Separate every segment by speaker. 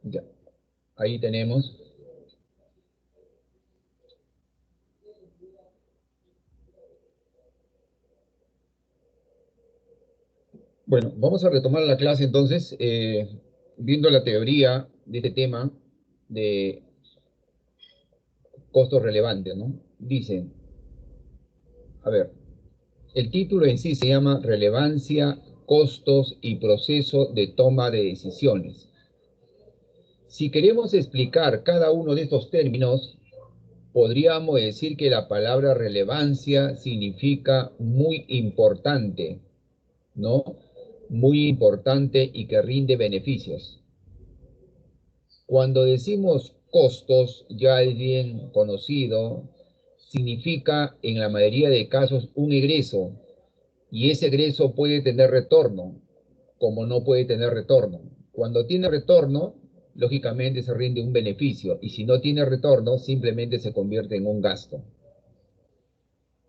Speaker 1: Ya, ahí tenemos. Bueno, vamos a retomar la clase entonces, viendo la teoría de este tema de costos relevantes, ¿no? Dice, a ver, el título en sí se llama Relevancia, costos y proceso de toma de decisiones. Si queremos explicar cada uno de estos términos, podríamos decir que la palabra relevancia significa muy importante, ¿no? Muy importante y que rinde beneficios. Cuando decimos costos, ya es bien conocido, significa en la mayoría de casos un egreso, y ese egreso puede tener retorno, como no puede tener retorno. Cuando tiene retorno, lógicamente se rinde un beneficio, y si no tiene retorno, simplemente se convierte en un gasto.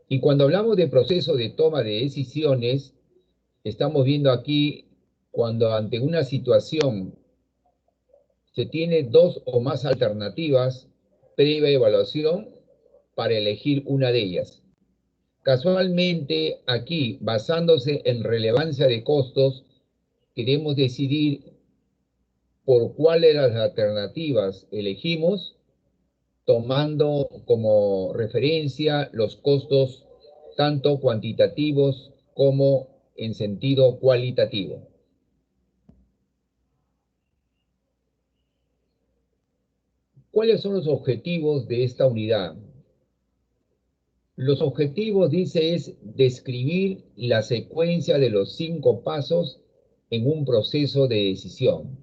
Speaker 1: Y cuando hablamos de proceso de toma de decisiones, estamos viendo aquí cuando ante una situación se tiene dos o más alternativas previa evaluación para elegir una de ellas. Casualmente, aquí, basándose en relevancia de costos, queremos decidir por cuál de las alternativas elegimos, tomando como referencia los costos tanto cuantitativos como en sentido cualitativo. ¿Cuáles son los objetivos de esta unidad? Los objetivos, dice, es describir la secuencia de los 5 pasos en un proceso de decisión.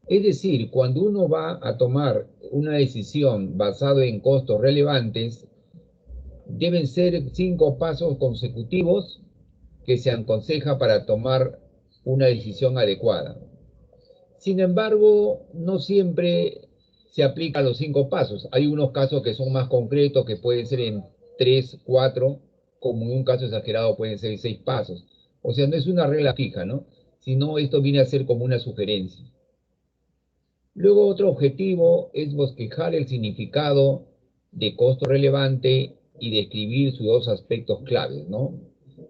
Speaker 1: Es decir, cuando uno va a tomar una decisión basada en costos relevantes, deben ser 5 pasos consecutivos que se aconseja para tomar una decisión adecuada. Sin embargo, no siempre se aplican los 5 pasos. Hay unos casos que son más concretos, que pueden ser en 3, 4, como en un caso exagerado pueden ser 6 pasos. O sea, no es una regla fija, ¿no? Sino esto viene a ser como una sugerencia. Luego, otro objetivo es bosquejar el significado de costo relevante y describir sus dos aspectos claves, ¿no?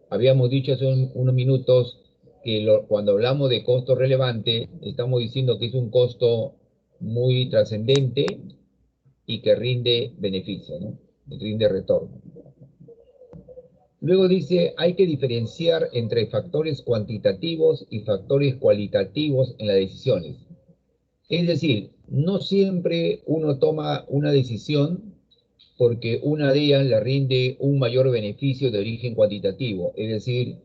Speaker 1: Habíamos dicho hace unos minutos que cuando hablamos de costo relevante, estamos diciendo que es un costo muy trascendente y que rinde beneficio, ¿no? Rinde retorno. Luego dice, hay que diferenciar entre factores cuantitativos y factores cualitativos en las decisiones. Es decir, no siempre uno toma una decisión porque una de ellas le rinde un mayor beneficio de origen cuantitativo, es decir,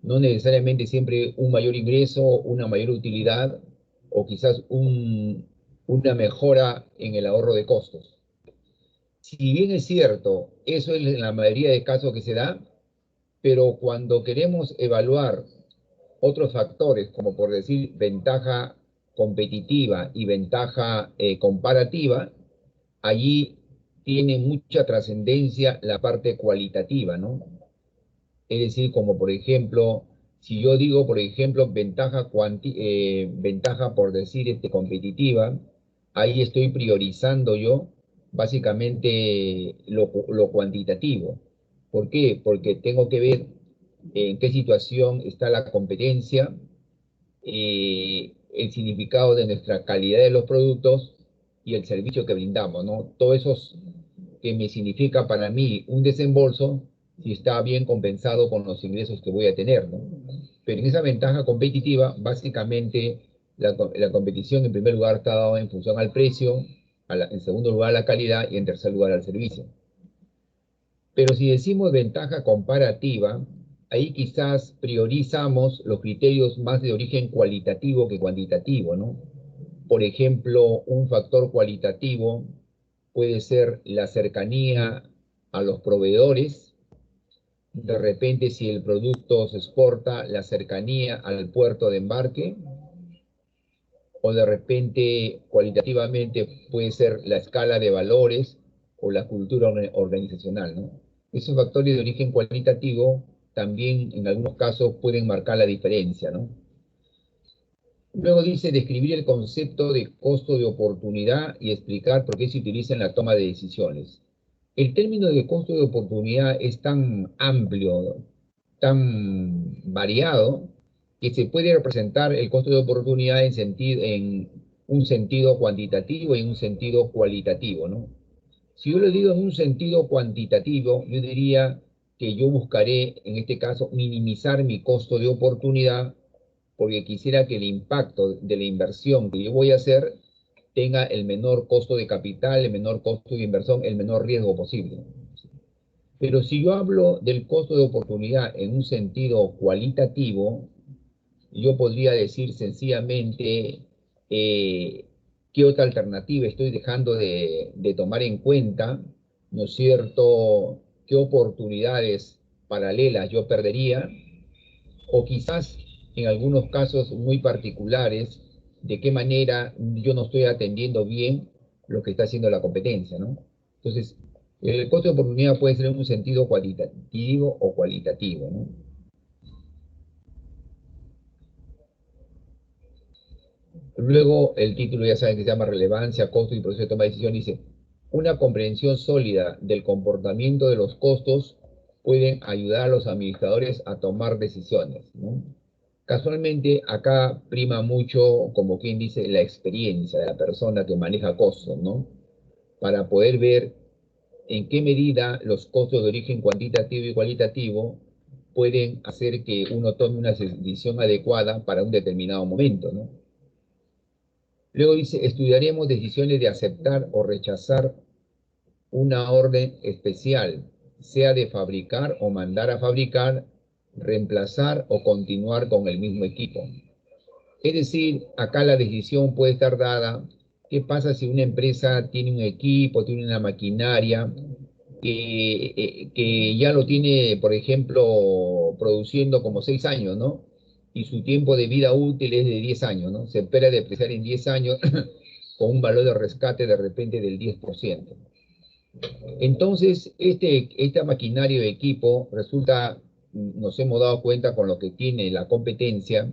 Speaker 1: no necesariamente siempre un mayor ingreso, una mayor utilidad o quizás una mejora en el ahorro de costos. Si bien es cierto, eso es en la mayoría de casos que se da, pero cuando queremos evaluar otros factores, como por decir ventaja competitiva y ventaja comparativa, allí tiene mucha trascendencia la parte cualitativa, ¿no? Es decir, como por ejemplo, si yo digo, por ejemplo, ventaja por decir competitiva, ahí estoy priorizando yo básicamente lo cuantitativo. ¿Por qué? Porque tengo que ver en qué situación está la competencia, el significado de nuestra calidad de los productos y el servicio que brindamos, ¿no? Todo eso que me significa para mí un desembolso si está bien compensado con los ingresos que voy a tener, ¿no? Pero en esa ventaja competitiva, básicamente la competición en primer lugar está dada en función al precio, en segundo lugar a la calidad y en tercer lugar al servicio. Pero si decimos ventaja comparativa, ahí quizás priorizamos los criterios más de origen cualitativo que cuantitativo, ¿no? Por ejemplo, un factor cualitativo puede ser la cercanía a los proveedores. De repente, si el producto se exporta, la cercanía al puerto de embarque, o de repente, cualitativamente, puede ser la escala de valores o la cultura organizacional, ¿no? Esos factores de origen cualitativo también en algunos casos pueden marcar la diferencia, ¿no? Luego dice describir el concepto de costo de oportunidad y explicar por qué se utiliza en la toma de decisiones. El término de costo de oportunidad es tan amplio, tan variado, que se puede representar el costo de oportunidad en un sentido cuantitativo y en un sentido cualitativo, ¿no? Si yo lo digo en un sentido cuantitativo, yo diría que yo buscaré, en este caso, minimizar mi costo de oportunidad porque quisiera que el impacto de la inversión que yo voy a hacer tenga el menor costo de capital, el menor costo de inversión, el menor riesgo posible. Pero si yo hablo del costo de oportunidad en un sentido cualitativo, yo podría decir sencillamente qué otra alternativa estoy dejando de tomar en cuenta, ¿no es cierto? ¿Qué oportunidades paralelas yo perdería? O quizás en algunos casos muy particulares, de qué manera yo no estoy atendiendo bien lo que está haciendo la competencia, ¿no? Entonces, el costo de oportunidad puede ser en un sentido cualitativo o cualitativo, ¿no? Luego, el título ya saben que se llama Relevancia, Costo y Proceso de Toma de Decisión. Dice, una comprensión sólida del comportamiento de los costos pueden ayudar a los administradores a tomar decisiones, ¿no? Casualmente, acá prima mucho, como quien dice, la experiencia de la persona que maneja costos, ¿no? Para poder ver en qué medida los costos de origen cuantitativo y cualitativo pueden hacer que uno tome una decisión adecuada para un determinado momento, ¿no? Luego dice, estudiaremos decisiones de aceptar o rechazar una orden especial, sea de fabricar o mandar a fabricar, reemplazar o continuar con el mismo equipo. Es decir, acá la decisión puede estar dada, ¿qué pasa si una empresa tiene un equipo, tiene una maquinaria que ya lo tiene, por ejemplo, produciendo como 6 años, ¿no? Y su tiempo de vida útil es de 10 años, ¿no? Se espera depreciar en 10 años con un valor de rescate de repente del 10%. Entonces, esta maquinaria de equipo resulta, nos hemos dado cuenta con lo que tiene la competencia,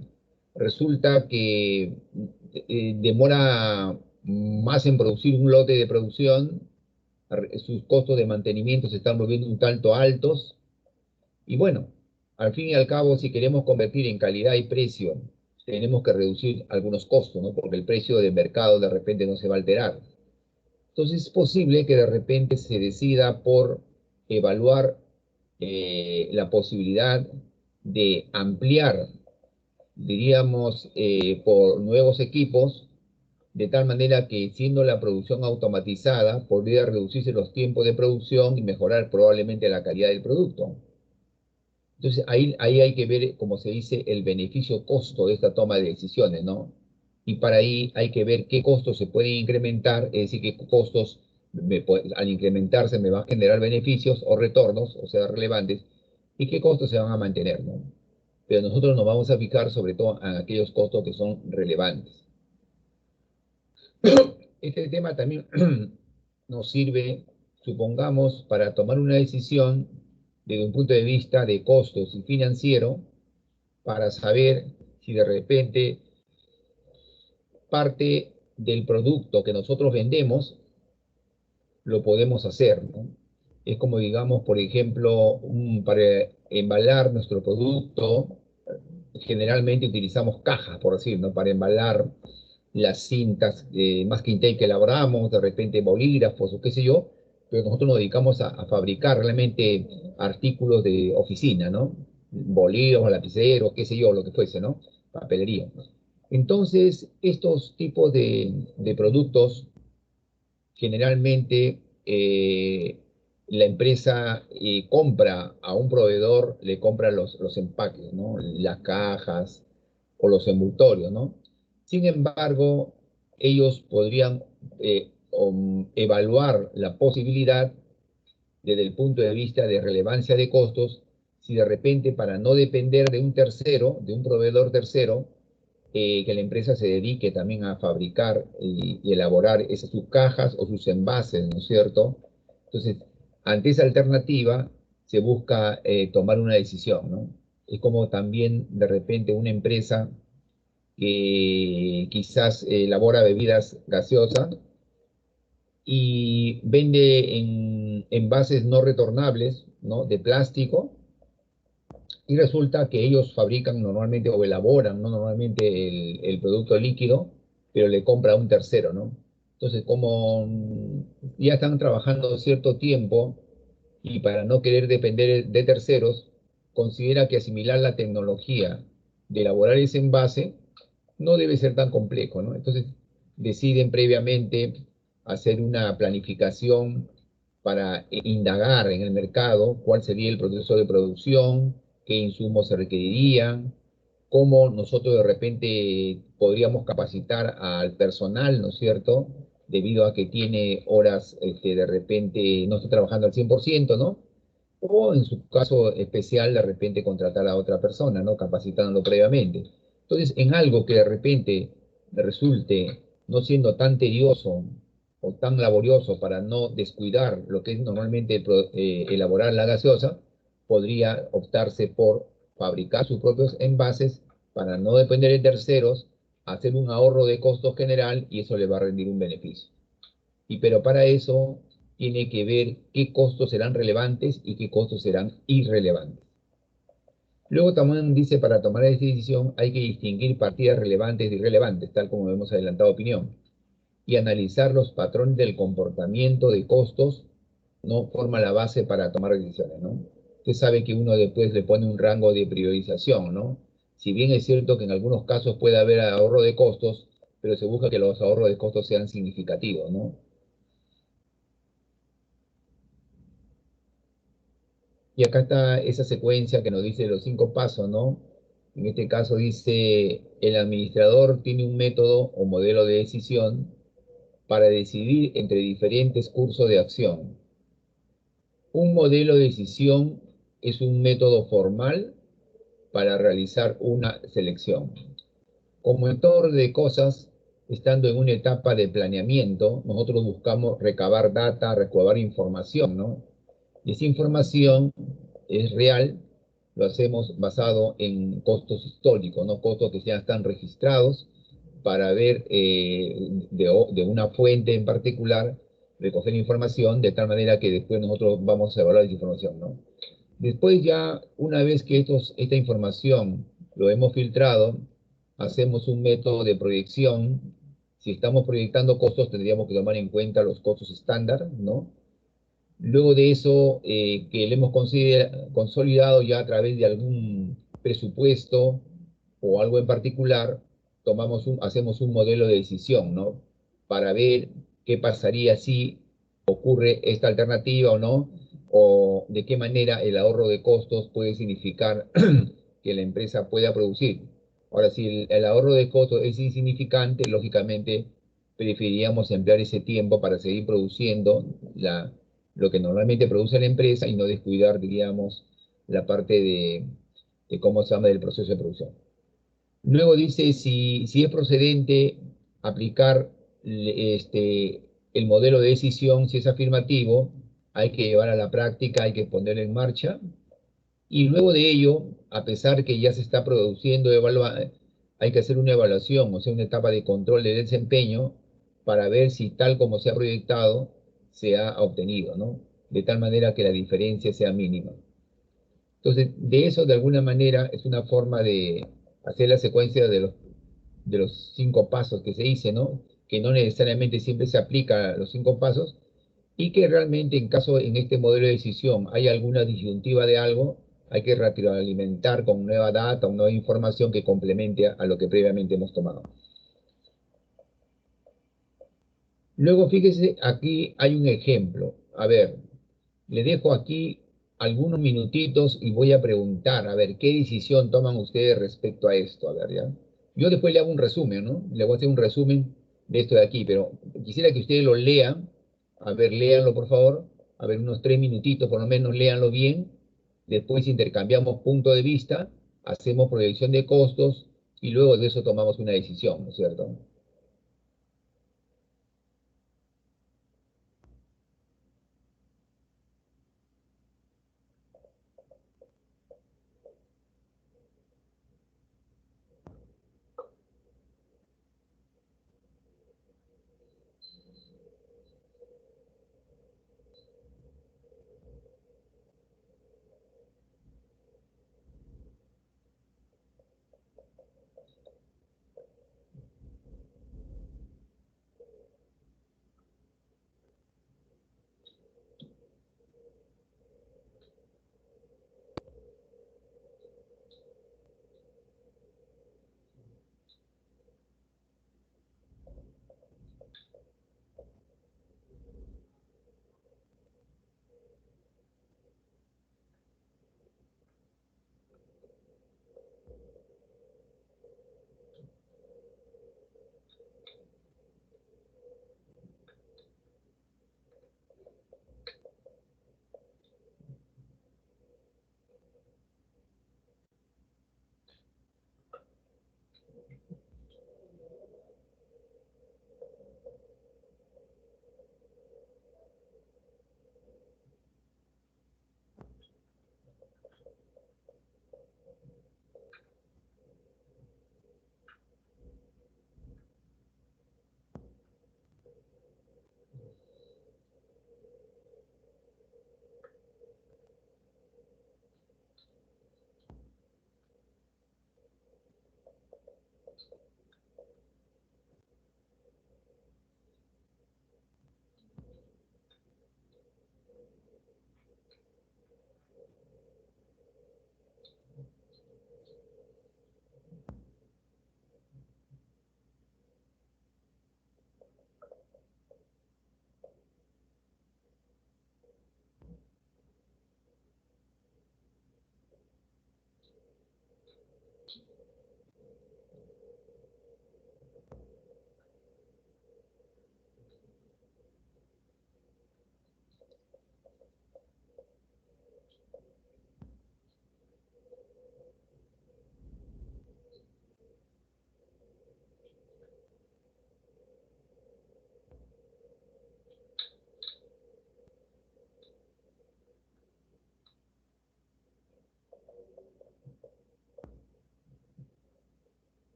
Speaker 1: resulta que demora más en producir un lote de producción, sus costos de mantenimiento se están volviendo un tanto altos, y bueno, al fin y al cabo, si queremos convertir en calidad y precio, tenemos que reducir algunos costos, ¿no? Porque el precio de mercado de repente no se va a alterar. Entonces es posible que de repente se decida por evaluar la posibilidad de ampliar, diríamos, por nuevos equipos, de tal manera que siendo la producción automatizada, podría reducirse los tiempos de producción y mejorar probablemente la calidad del producto. Entonces ahí hay que ver, como se dice, el beneficio-costo de esta toma de decisiones, ¿no? Y para ahí hay que ver qué costos se pueden incrementar, es decir, qué costos al incrementarse me van a generar beneficios o retornos, o sea, relevantes, y qué costos se van a mantener, ¿no? Pero nosotros nos vamos a fijar sobre todo en aquellos costos que son relevantes. Este tema también nos sirve, supongamos, para tomar una decisión desde un punto de vista de costos y financiero, para saber si de repente parte del producto que nosotros vendemos lo podemos hacer, ¿no? Es como, digamos, por ejemplo, para embalar nuestro producto, generalmente utilizamos cajas, por decir, ¿no? Para embalar las cintas masking tape que elaboramos, de repente bolígrafos o qué sé yo, pero nosotros nos dedicamos a fabricar realmente artículos de oficina, ¿no? Bolígrafos, lapiceros, qué sé yo, lo que fuese, ¿no? Papelería. Entonces, estos tipos de productos, generalmente la empresa compra a un proveedor, le compra los empaques, ¿no? Las cajas o los envoltorios, ¿no? Sin embargo, ellos podrían evaluar la posibilidad desde el punto de vista de relevancia de costos, si de repente para no depender de un tercero, de un proveedor tercero, que la empresa se dedique también a fabricar y elaborar esas, sus cajas o sus envases, ¿no es cierto? Entonces, ante esa alternativa, se busca tomar una decisión, ¿no? Es como también de repente una empresa que quizás elabora bebidas gaseosas y vende en envases no retornables, ¿no? De plástico, y resulta que ellos fabrican normalmente o elaboran, ¿no? Normalmente el producto líquido, pero le compra a un tercero, ¿no? Entonces, como ya están trabajando cierto tiempo y para no querer depender de terceros, considera que asimilar la tecnología de elaborar ese envase no debe ser tan complejo, ¿no? Entonces deciden previamente hacer una planificación para indagar en el mercado cuál sería el proceso de producción, qué insumos se requerirían, cómo nosotros de repente podríamos capacitar al personal, ¿no es cierto? Debido a que tiene horas, de repente no está trabajando al 100%, ¿no? O en su caso especial, de repente contratar a otra persona, ¿no? Capacitándolo previamente. Entonces, en algo que de repente resulte no siendo tan tedioso o tan laborioso para no descuidar lo que es normalmente elaborar la gaseosa, podría optarse por fabricar sus propios envases para no depender de terceros, hacer un ahorro de costos general y eso le va a rendir un beneficio. Pero para eso tiene que ver qué costos serán relevantes y qué costos serán irrelevantes. Luego también dice, para tomar esta decisión hay que distinguir partidas relevantes de irrelevantes, tal como hemos adelantado opinión, y analizar los patrones del comportamiento de costos, no forma la base para tomar decisiones, ¿no? Usted sabe que uno después le pone un rango de priorización, ¿no? Si bien es cierto que en algunos casos puede haber ahorro de costos, pero se busca que los ahorros de costos sean significativos, ¿no? Y acá está esa secuencia que nos dice los 5 pasos, ¿no? En este caso dice, el administrador tiene un método o modelo de decisión para decidir entre diferentes cursos de acción. Un modelo de decisión es un método formal para realizar una selección. Como en todo orden de cosas, estando en una etapa de planeamiento, nosotros buscamos recabar data, recabar información, ¿no? Y esa información es real, lo hacemos basado en costos históricos, ¿no? Costos que ya están registrados para ver de una fuente en particular, recoger información de tal manera que después nosotros vamos a evaluar esa información, ¿no? Después ya, una vez que esta información lo hemos filtrado, hacemos un método de proyección. Si estamos proyectando costos, tendríamos que tomar en cuenta los costos estándar, ¿no? Luego de eso, que lo hemos consolidado ya a través de algún presupuesto o algo en particular, hacemos un modelo de decisión, ¿no? Para ver qué pasaría si ocurre esta alternativa o no, o de qué manera el ahorro de costos puede significar que la empresa pueda producir. Ahora, si el ahorro de costos es insignificante, lógicamente preferiríamos emplear ese tiempo para seguir produciendo lo que normalmente produce la empresa y no descuidar, diríamos, la parte de cómo se llama del proceso de producción. Luego dice si es procedente aplicar el modelo de decisión, si es afirmativo, hay que llevar a la práctica, hay que ponerlo en marcha. Y luego de ello, a pesar que ya se está produciendo, hay que hacer una evaluación, o sea, una etapa de control de desempeño para ver si tal como se ha proyectado se ha obtenido, ¿no? De tal manera que la diferencia sea mínima. Entonces, de eso, de alguna manera, es una forma de hacer la secuencia de los 5 pasos que se dice, ¿no? Que no necesariamente siempre se aplica a los 5 pasos y que realmente en este modelo de decisión hay alguna disyuntiva de algo, hay que retroalimentar con nueva data o nueva información que complemente a lo que previamente hemos tomado. Luego, fíjese, aquí hay un ejemplo. A ver, le dejo aquí algunos minutitos y voy a preguntar, a ver, ¿qué decisión toman ustedes respecto a esto? A ver, ¿ya? Yo después le hago un resumen, ¿no? Le voy a hacer un resumen de esto de aquí, pero quisiera que ustedes lo lean. A ver, léanlo, por favor. A ver, unos 3 minutitos, por lo menos, léanlo bien. Después intercambiamos punto de vista, hacemos proyección de costos y luego de eso tomamos una decisión, ¿no es cierto?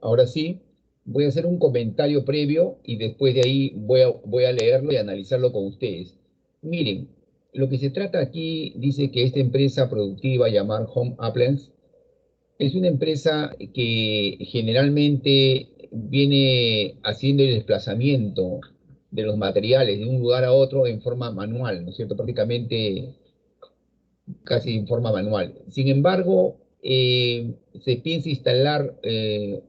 Speaker 1: Ahora sí, voy a hacer un comentario previo y después de ahí voy a leerlo y analizarlo con ustedes. Miren, lo que se trata aquí dice que esta empresa productiva llamada Home Appliance es una empresa que generalmente viene haciendo el desplazamiento de los materiales de un lugar a otro en forma manual, ¿no es cierto? Prácticamente casi en forma manual. Sin embargo, se piensa instalar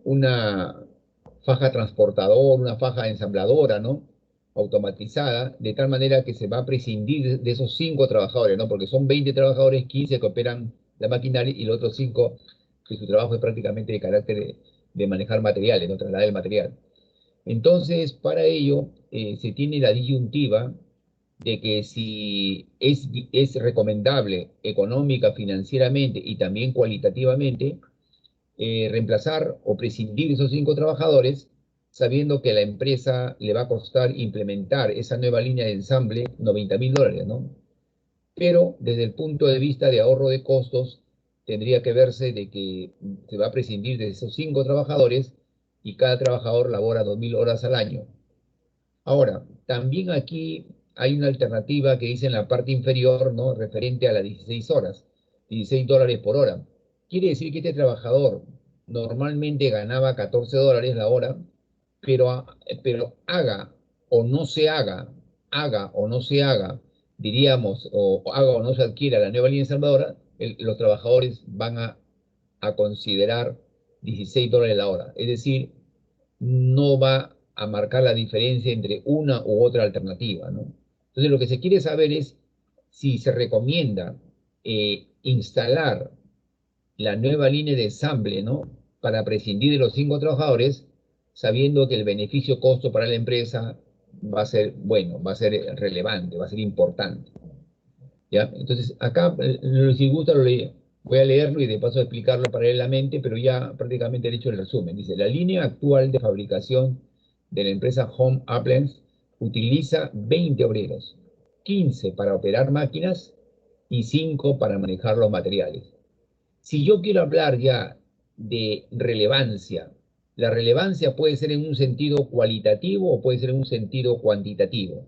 Speaker 1: una faja transportadora, una faja ensambladora, ¿no? Automatizada, de tal manera que se va a prescindir de esos 5 trabajadores, ¿no? Porque son 20 trabajadores, 15 que operan la maquinaria y los otros 5 que su trabajo es prácticamente de carácter de manejar materiales, ¿no? Trasladar el material. Entonces, para ello, se tiene la disyuntiva de que si es recomendable económica, financieramente y también cualitativamente, reemplazar o prescindir de esos 5 trabajadores, sabiendo que a la empresa le va a costar implementar esa nueva línea de ensamble $90.000, ¿no? Pero desde el punto de vista de ahorro de costos, tendría que verse de que se va a prescindir de esos 5 trabajadores y cada trabajador labora 2.000 horas al año. Ahora, también aquí hay una alternativa que dice en la parte inferior, ¿no? Referente a las 16 horas, $16 por hora. Quiere decir que este trabajador normalmente ganaba $14 la hora, pero haga o no se haga, diríamos, o haga o no se adquiera la nueva línea salvadora, los trabajadores van a considerar $16 la hora. Es decir, no va a marcar la diferencia entre una u otra alternativa, ¿no? Entonces, lo que se quiere saber es si se recomienda instalar la nueva línea de ensamble, ¿no? Para prescindir de los 5 trabajadores, sabiendo que el beneficio-costo para la empresa va a ser bueno, va a ser relevante, va a ser importante. ¿Ya? Entonces, acá, si gusta, voy a leerlo y de paso explicarlo paralelamente, pero ya prácticamente he hecho el resumen. Dice, la línea actual de fabricación de la empresa Home Appliance utiliza 20 obreros, 15 para operar máquinas y 5 para manejar los materiales. Si yo quiero hablar ya de relevancia, la relevancia puede ser en un sentido cualitativo o puede ser en un sentido cuantitativo.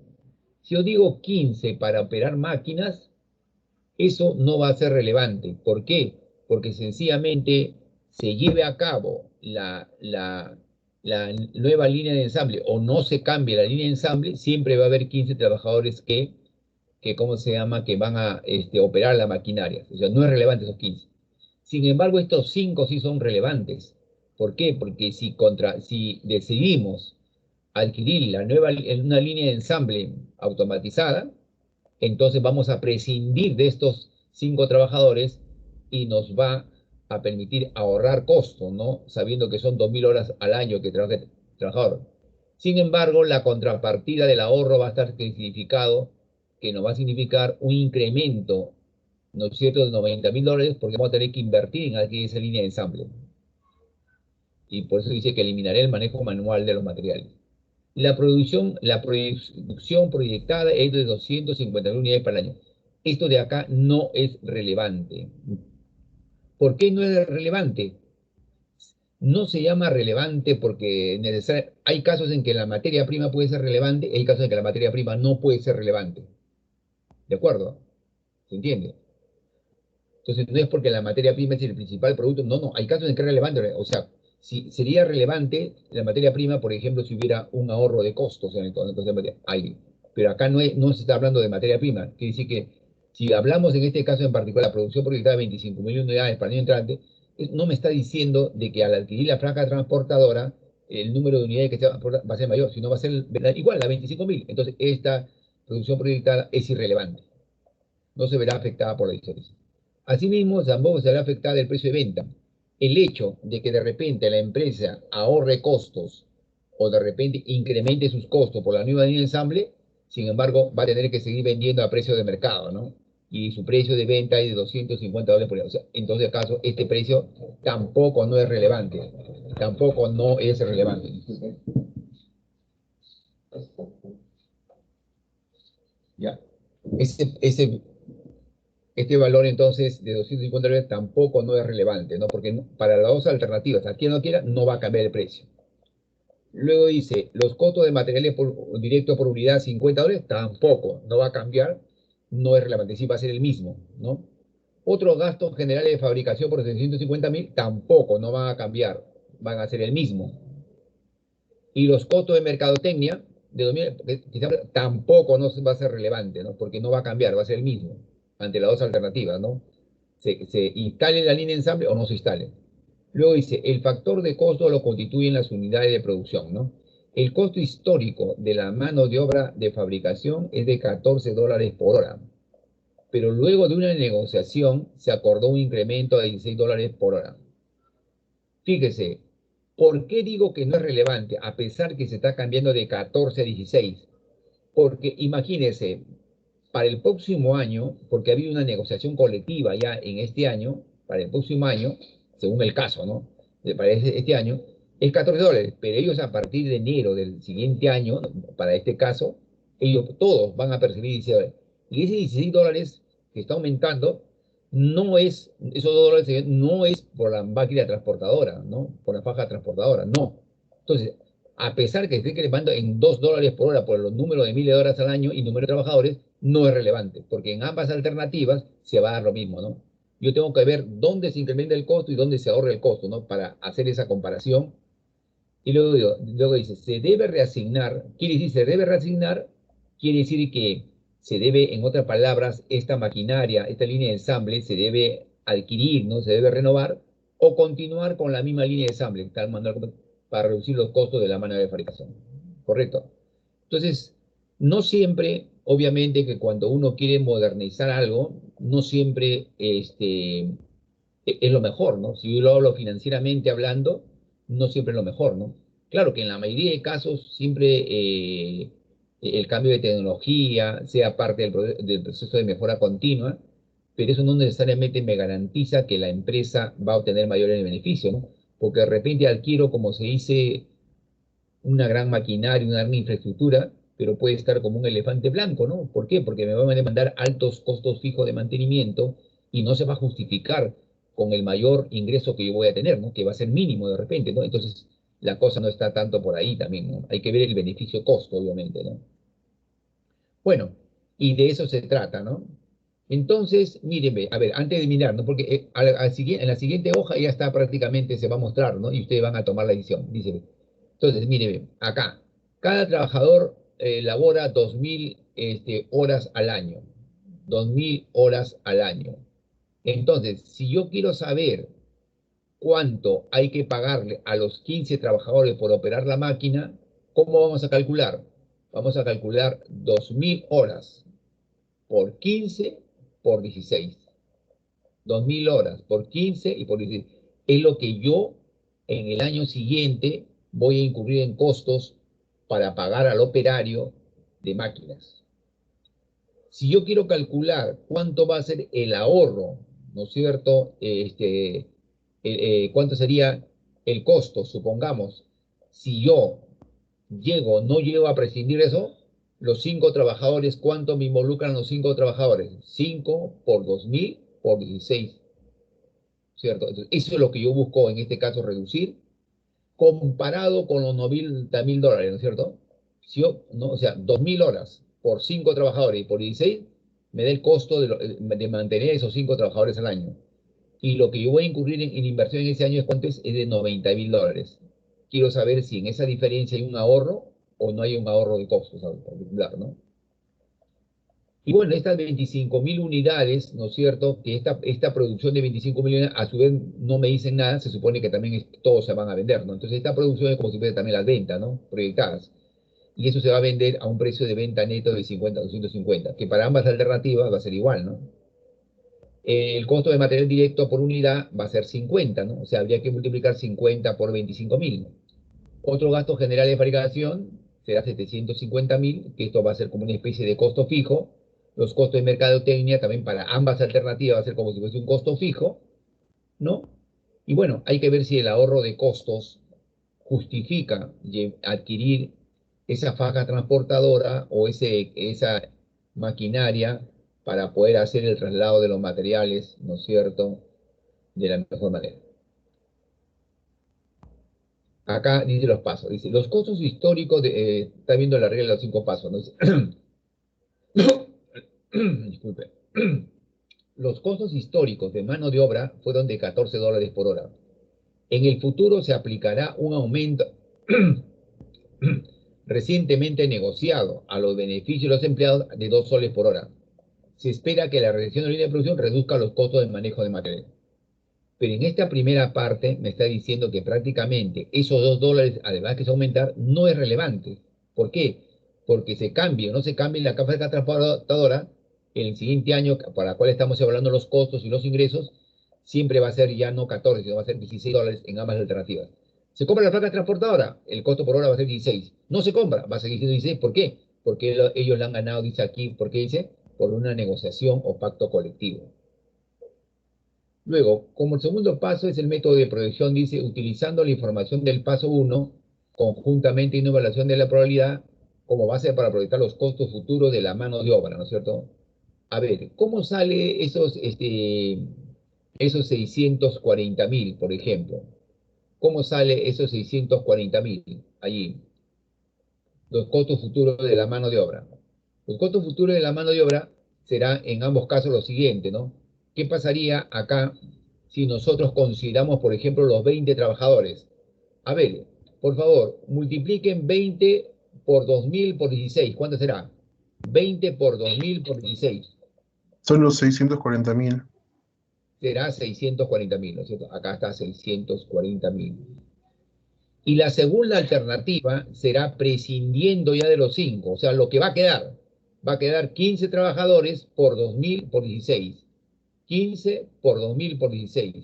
Speaker 1: Si yo digo 15 para operar máquinas, eso no va a ser relevante. ¿Por qué? Porque sencillamente se lleve a cabo la nueva línea de ensamble o no se cambie la línea de ensamble, siempre va a haber 15 trabajadores que ¿cómo se llama?, que van a operar la maquinaria. O sea, no es relevante esos 15. Sin embargo, estos 5 sí son relevantes. ¿Por qué? Porque si decidimos adquirir una línea de ensamble automatizada, entonces vamos a prescindir de estos 5 trabajadores y nos va a permitir ahorrar costos, ¿no? Sabiendo que son 2.000 horas al año que trabaja el trabajador. Sin embargo, la contrapartida del ahorro va a estar significado, que nos va a significar un incremento, ¿no es cierto?, de $90.000, porque vamos a tener que invertir en adquirir esa línea de ensamble. Y por eso dice que eliminaré el manejo manual de los materiales. La producción proyectada es de 250.000 unidades para el año. Esto de acá no es relevante. ¿Por qué no es relevante? No se llama relevante porque hay casos en que la materia prima puede ser relevante y hay casos en que la materia prima no puede ser relevante. ¿De acuerdo? ¿Se entiende? Entonces, no es porque la materia prima es el principal producto, no, hay casos en que es relevante, o sea, si sería relevante la materia prima, por ejemplo, si hubiera un ahorro de costos en el concepto de materia, pero acá no se está hablando de materia prima, quiere decir que si hablamos en este caso en particular, la producción proyectada de 25.000 unidades para el año entrante, no me está diciendo de que al adquirir la franja transportadora, el número de unidades que se va a ser mayor, sino va a ser igual, a 25.000, entonces esta producción proyectada es irrelevante, no se verá afectada por la diferencia. Asimismo, tampoco será afectada el precio de venta. El hecho de que de repente la empresa ahorre costos o de repente incremente sus costos por la nueva línea de ensamble, sin embargo, va a tener que seguir vendiendo a precio de mercado, ¿no? Y su precio de venta es de $250 por día. O sea, en todo caso, este precio tampoco no es relevante. Tampoco no es relevante. Ya. Ese este valor entonces de $250 tampoco no es relevante, ¿no? Porque para las dos alternativas, a quien no quiera, no va a cambiar el precio. Luego dice, los costos de materiales directos por unidad, $50, tampoco, no va a cambiar, no es relevante, sí va a ser el mismo, ¿no? Otros gastos generales de fabricación por 750.000, tampoco, no van a cambiar, van a ser el mismo. Y los costos de mercadotecnia, de 2000, tampoco no va a ser relevante, ¿no? Porque no va a cambiar, va a ser el mismo, ante las dos alternativas, ¿no? Se instale la línea de ensamble o no se instale. Luego dice, el factor de costo lo constituyen las unidades de producción, ¿no? El costo histórico de la mano de obra de fabricación es de $14 por hora, pero luego de una negociación se acordó un incremento de $16 por hora. Fíjese, ¿por qué digo que no es relevante a pesar que se está cambiando de 14 a 16? Porque imagínese, para el próximo año, porque ha habido una negociación colectiva ya en este año, para el próximo año, según el caso, ¿no? Para este año, es $14, pero ellos a partir de enero del siguiente año, para este caso, ellos todos van a percibir $16. Y ese $16 que está aumentando, no es, esos $2 no es por la máquina transportadora, ¿no? Por la faja transportadora, no. Entonces, a pesar que esté incrementando en $2 por hora por los números de miles de horas al año y número de trabajadores, no es relevante, porque en ambas alternativas se va a dar lo mismo, ¿no? Yo tengo que ver dónde se incrementa el costo y dónde se ahorra el costo, ¿no? Para hacer esa comparación. Y luego dice, se debe reasignar, quiere decir, se debe reasignar, quiere decir que se debe, en otras palabras, esta maquinaria, esta línea de ensamble, se debe adquirir, ¿no? Se debe renovar o continuar con la misma línea de ensamble, tal manera para reducir los costos de la mano de fabricación. ¿Correcto? Entonces, no siempre, obviamente, que cuando uno quiere modernizar algo, no siempre es lo mejor, ¿no? Si yo lo hablo financieramente hablando, no siempre es lo mejor, ¿no? Claro que en la mayoría de casos siempre el cambio de tecnología sea parte del proceso de mejora continua, pero eso no necesariamente me garantiza que la empresa va a obtener mayores beneficios, ¿no? Porque de repente adquiero, como se dice, una gran maquinaria, una gran infraestructura, pero puede estar como un elefante blanco, ¿no? ¿Por qué? Porque me van a demandar altos costos fijos de mantenimiento y no se va a justificar con el mayor ingreso que yo voy a tener, ¿no? Que va a ser mínimo de repente, ¿no? Entonces, la cosa no está tanto por ahí también, ¿no? Hay que ver el beneficio-costo, obviamente, ¿no? Bueno, y de eso se trata, ¿no? Entonces, mírenme, a ver, antes de mirar, ¿no? Porque en la siguiente hoja ya está prácticamente, se va a mostrar, ¿no? Y ustedes van a tomar la decisión, dice. Entonces, mírenme, acá, cada trabajador labora 2.000 horas al año, 2.000 horas al año. Entonces, si yo quiero saber cuánto hay que pagarle a los 15 trabajadores por operar la máquina, ¿cómo vamos a calcular? Vamos a calcular 2.000 horas por 15 por 16. 2.000 horas por 15 y por 16. Es lo que yo en el año siguiente voy a incurrir en costos para pagar al operario de máquinas. Si yo quiero calcular cuánto va a ser el ahorro, ¿no es cierto? Cuánto sería el costo, supongamos, si yo no llego a prescindir de eso, los 5 trabajadores, ¿cuánto me involucran los 5 trabajadores? 5 por 2.000 por 16, ¿cierto? Entonces, eso es lo que yo busco en este caso reducir, comparado con los $90.000, ¿no es cierto? Si yo, no, o sea, 2.000 horas por 5 trabajadores y por 16, me da el costo de mantener esos 5 trabajadores al año. Y lo que yo voy a incurrir en inversión en ese año es de $90.000. Quiero saber si en esa diferencia hay un ahorro o no hay un ahorro de costos particular, ¿no? Y bueno, estas 25.000 unidades, ¿no es cierto? Que esta producción de 25.000 unidades, a su vez, no me dicen nada, se supone que también todos se van a vender, ¿no? Entonces, esta producción es como si fuera también las ventas, ¿no? Proyectadas. Y eso se va a vender a un precio de venta neto de 50 a 250, que para ambas alternativas va a ser igual, ¿no? El costo de material directo por unidad va a ser 50, ¿no? O sea, habría que multiplicar 50 por 25.000. Otro gasto general de fabricación será 750.000, que esto va a ser como una especie de costo fijo. Los costos de mercadotecnia también para ambas alternativas va a ser como si fuese un costo fijo, ¿no? Y bueno, hay que ver si el ahorro de costos justifica adquirir esa faja transportadora o esa maquinaria para poder hacer el traslado de los materiales, ¿no es cierto?, de la mejor manera. Acá dice los pasos, dice, los costos históricos, está viendo la regla de los 5 pasos, ¿no? Dice, disculpe. Los costos históricos de mano de obra fueron de $14 por hora. En el futuro se aplicará un aumento recientemente negociado a los beneficios de los empleados de $2 por hora. Se espera que la reducción de la línea de producción reduzca los costos de manejo de material. Pero en esta primera parte me está diciendo que prácticamente esos $2, además que se aumentar, no es relevante. ¿Por qué? Porque se cambie o no se cambie la carga transportadora, el siguiente año, para el cual estamos evaluando los costos y los ingresos, siempre va a ser ya no 14, sino va a ser $16 en ambas alternativas. Se compra la placa transportadora, el costo por hora va a ser 16. No se compra, va a seguir siendo 16. ¿Por qué? Porque ellos la han ganado, dice aquí, ¿por qué dice? Por una negociación o pacto colectivo. Luego, como el segundo paso es el método de proyección, dice, utilizando la información del paso 1, conjuntamente y una evaluación de la probabilidad, como base para proyectar los costos futuros de la mano de obra, ¿no es cierto? A ver, ¿cómo sale esos 640.000, por ejemplo? ¿Cómo sale esos 640.000 allí? Los costos futuros de la mano de obra. Los costos futuros de la mano de obra será en ambos casos lo siguiente, ¿no? ¿Qué pasaría acá si nosotros consideramos, por ejemplo, los 20 trabajadores? A ver, por favor, multipliquen 20 por 2.000 por 16. ¿Cuánto será? 20 por 2.000 por 16.
Speaker 2: Son los 640.000.
Speaker 1: Será 640.000, ¿no es cierto? Acá está 640.000. Y la segunda alternativa será prescindiendo ya de los 5, o sea, lo que va a quedar 15 trabajadores por 2.000 por 16. 15 por 2.000 por 16.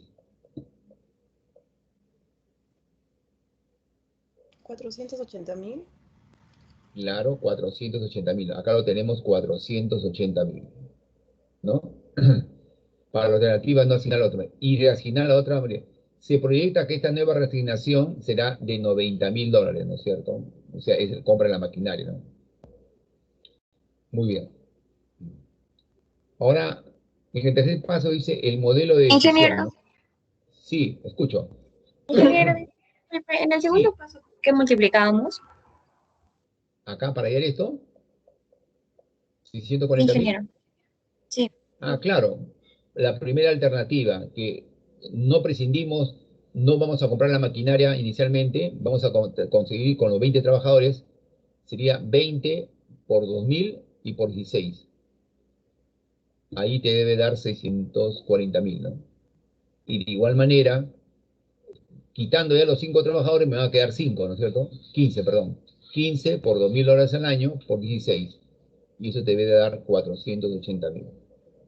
Speaker 3: 480.000.
Speaker 1: Claro, 480.000. Acá lo tenemos 480.000, ¿no? Para la alternativa no asignar la otra. Y de asignar la otra, se proyecta que esta nueva reasignación será de $90.000, ¿no es cierto? O sea, es compra de la maquinaria, ¿no? Muy bien. Ahora, en el tercer paso dice el modelo de decisión,
Speaker 4: Ingeniero,
Speaker 1: ¿no? Sí, escucho.
Speaker 4: ingeniero, disculpe, en el segundo
Speaker 1: Sí,
Speaker 4: paso, ¿qué multiplicábamos?
Speaker 1: acá para hallar esto,
Speaker 4: Sí,
Speaker 1: 640.000.
Speaker 4: ingeniero. Sí.
Speaker 1: Ah, claro. La primera alternativa, que no prescindimos, no vamos a comprar la maquinaria inicialmente, vamos a conseguir con los 20 trabajadores, sería 20 por 2.000 y por 16. Ahí te debe dar 640.000, ¿no? Y de igual manera, quitando ya los 5 trabajadores, me van a quedar 5, ¿no es cierto? 15, perdón. 15 por 2.000 horas al año por 16. Y eso te debe dar 480.000.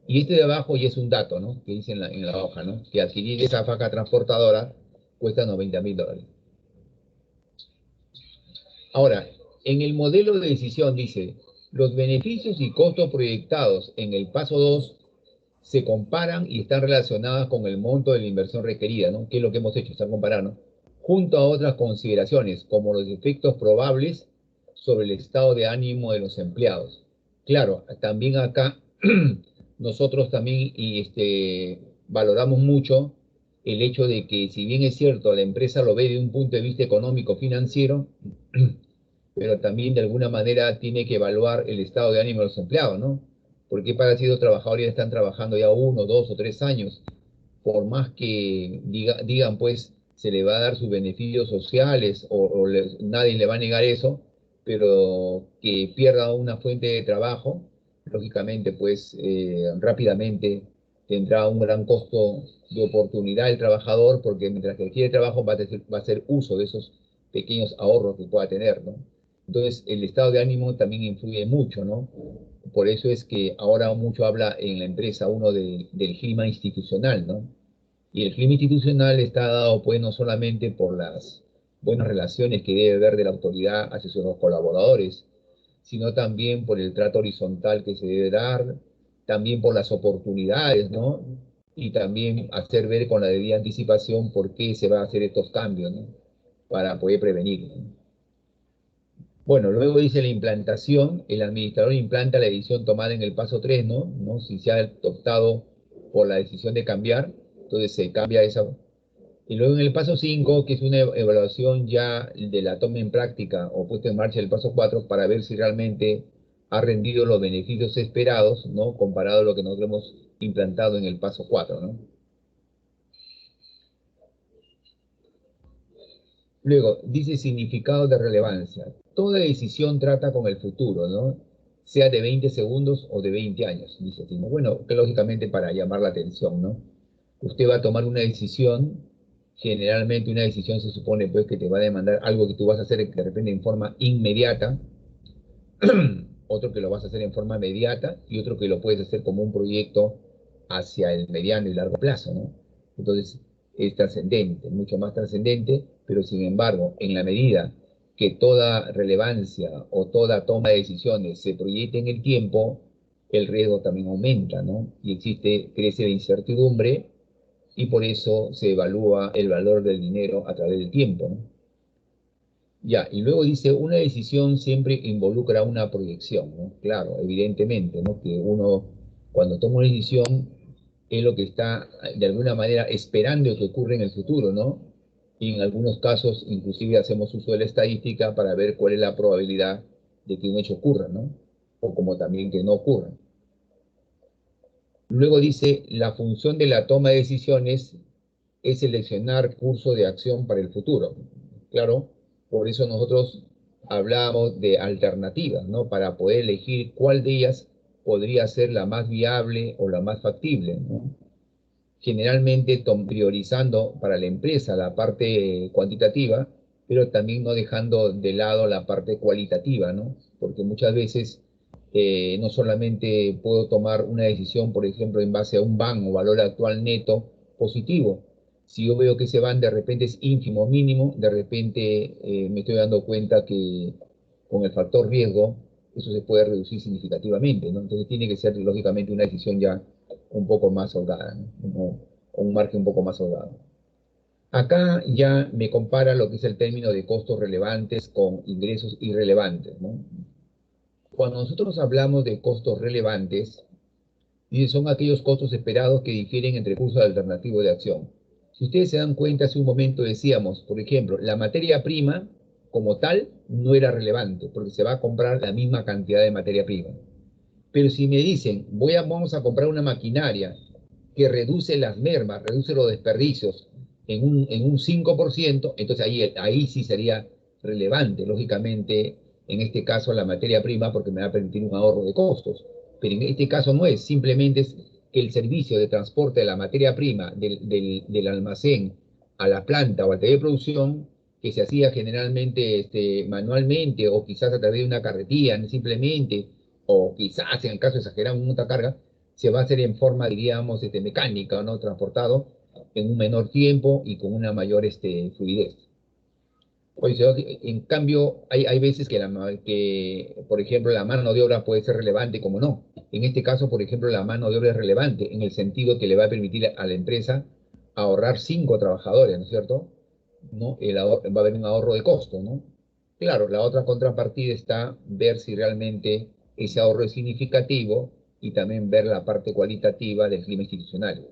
Speaker 1: Y este de abajo ya es un dato, ¿no? Que dice en la hoja, ¿no? Que adquirir esa faja transportadora cuesta $90.000. Ahora, en el modelo de decisión dice, los beneficios y costos proyectados en el paso 2 se comparan y están relacionadas con el monto de la inversión requerida, ¿no? Que es lo que hemos hecho, están comparando, junto a otras consideraciones, como los efectos probables sobre el estado de ánimo de los empleados. Claro, también acá nosotros también valoramos mucho el hecho de que, si bien es cierto, la empresa lo ve de un punto de vista económico financiero, pero también de alguna manera tiene que evaluar el estado de ánimo de los empleados, ¿no? Porque para si los trabajadores están trabajando ya 1, 2 o 3 años, por más que digan, pues, se le va a dar sus beneficios sociales nadie le va a negar eso, pero que pierda una fuente de trabajo, lógicamente, pues, rápidamente tendrá un gran costo de oportunidad el trabajador, porque mientras que quiere trabajo va a hacer uso de esos pequeños ahorros que pueda tener, ¿no? Entonces, el estado de ánimo también influye mucho, ¿no? Por eso es que ahora mucho habla en la empresa uno del clima institucional, ¿no? Y el clima institucional está dado, pues, no solamente por las buenas relaciones que debe haber de la autoridad hacia sus colaboradores, sino también por el trato horizontal que se debe dar, también por las oportunidades, ¿no? Y también hacer ver con la debida anticipación por qué se va a hacer estos cambios, ¿no? Para poder prevenir, ¿no? Bueno, luego dice la implantación, el administrador implanta la decisión tomada en el paso 3, ¿no? ¿No? Si se ha optado por la decisión de cambiar, entonces se cambia esa. Y luego en el paso 5, que es una evaluación ya de la toma en práctica o puesta en marcha del paso 4 para ver si realmente ha rendido los beneficios esperados, ¿no? Comparado a lo que nosotros hemos implantado en el paso 4, ¿no? Luego, dice significado de relevancia. Toda decisión trata con el futuro, ¿no? Sea de 20 segundos o de 20 años, dice así, ¿no? Bueno, que lógicamente para llamar la atención, ¿no? Usted va a tomar una decisión, generalmente una decisión se supone pues que te va a demandar algo que tú vas a hacer de repente en forma inmediata, otro que lo vas a hacer en forma inmediata y otro que lo puedes hacer como un proyecto hacia el mediano y largo plazo, ¿no? Entonces, es trascendente, mucho más trascendente, pero sin embargo, en la medida que toda relevancia o toda toma de decisiones se proyecte en el tiempo, el riesgo también aumenta, ¿no? Y crece la incertidumbre y por eso se evalúa el valor del dinero a través del tiempo, ¿no? Ya, y luego dice, una decisión siempre involucra una proyección, ¿no? Claro, evidentemente, ¿no? Que uno, cuando toma una decisión, es lo que está, de alguna manera, esperando que ocurra en el futuro, ¿no? Y en algunos casos, inclusive, hacemos uso de la estadística para ver cuál es la probabilidad de que un hecho ocurra, ¿no? O como también que no ocurra. Luego dice, la función de la toma de decisiones es seleccionar curso de acción para el futuro. Claro, por eso nosotros hablamos de alternativas, ¿no? Para poder elegir cuál de ellas podría ser la más viable o la más factible, ¿no? Generalmente priorizando para la empresa la parte cuantitativa, pero también no dejando de lado la parte cualitativa, ¿no? Porque muchas veces no solamente puedo tomar una decisión, por ejemplo, en base a un BAN o valor actual neto positivo. Si yo veo que ese BAN de repente es ínfimo, mínimo, de repente me estoy dando cuenta que con el factor riesgo eso se puede reducir significativamente, ¿no? Entonces tiene que ser lógicamente una decisión ya un poco más holgada, ¿no? O un margen un poco más holgado. Acá ya me compara lo que es el término de costos relevantes con ingresos irrelevantes, ¿no? Cuando nosotros hablamos de costos relevantes, son aquellos costos esperados que difieren entre cursos alternativos de acción. Si ustedes se dan cuenta, hace un momento decíamos, por ejemplo, la materia prima como tal no era relevante, porque se va a comprar la misma cantidad de materia prima. Pero si me dicen, vamos a comprar una maquinaria que reduce las mermas, reduce los desperdicios en un 5%, entonces ahí sí sería relevante, lógicamente, en este caso la materia prima, porque me va a permitir un ahorro de costos. Pero en este caso no es, simplemente es que el servicio de transporte de la materia prima del almacén a la planta o al taller de producción, que se hacía generalmente manualmente o quizás a través de una carretilla simplemente, o quizás en el caso exagerado, un montacarga, se va a hacer en forma, diríamos, mecánica, ¿no? Transportado en un menor tiempo y con una mayor fluidez. Pues, en cambio, hay veces que, por ejemplo, la mano de obra puede ser relevante, como no. En este caso, por ejemplo, la mano de obra es relevante en el sentido que le va a permitir a la empresa ahorrar 5 trabajadores, ¿no es cierto? ¿No? Va a haber un ahorro de costo, ¿no? Claro, la otra contrapartida está ver si realmente ese ahorro es significativo y también ver la parte cualitativa del clima institucional.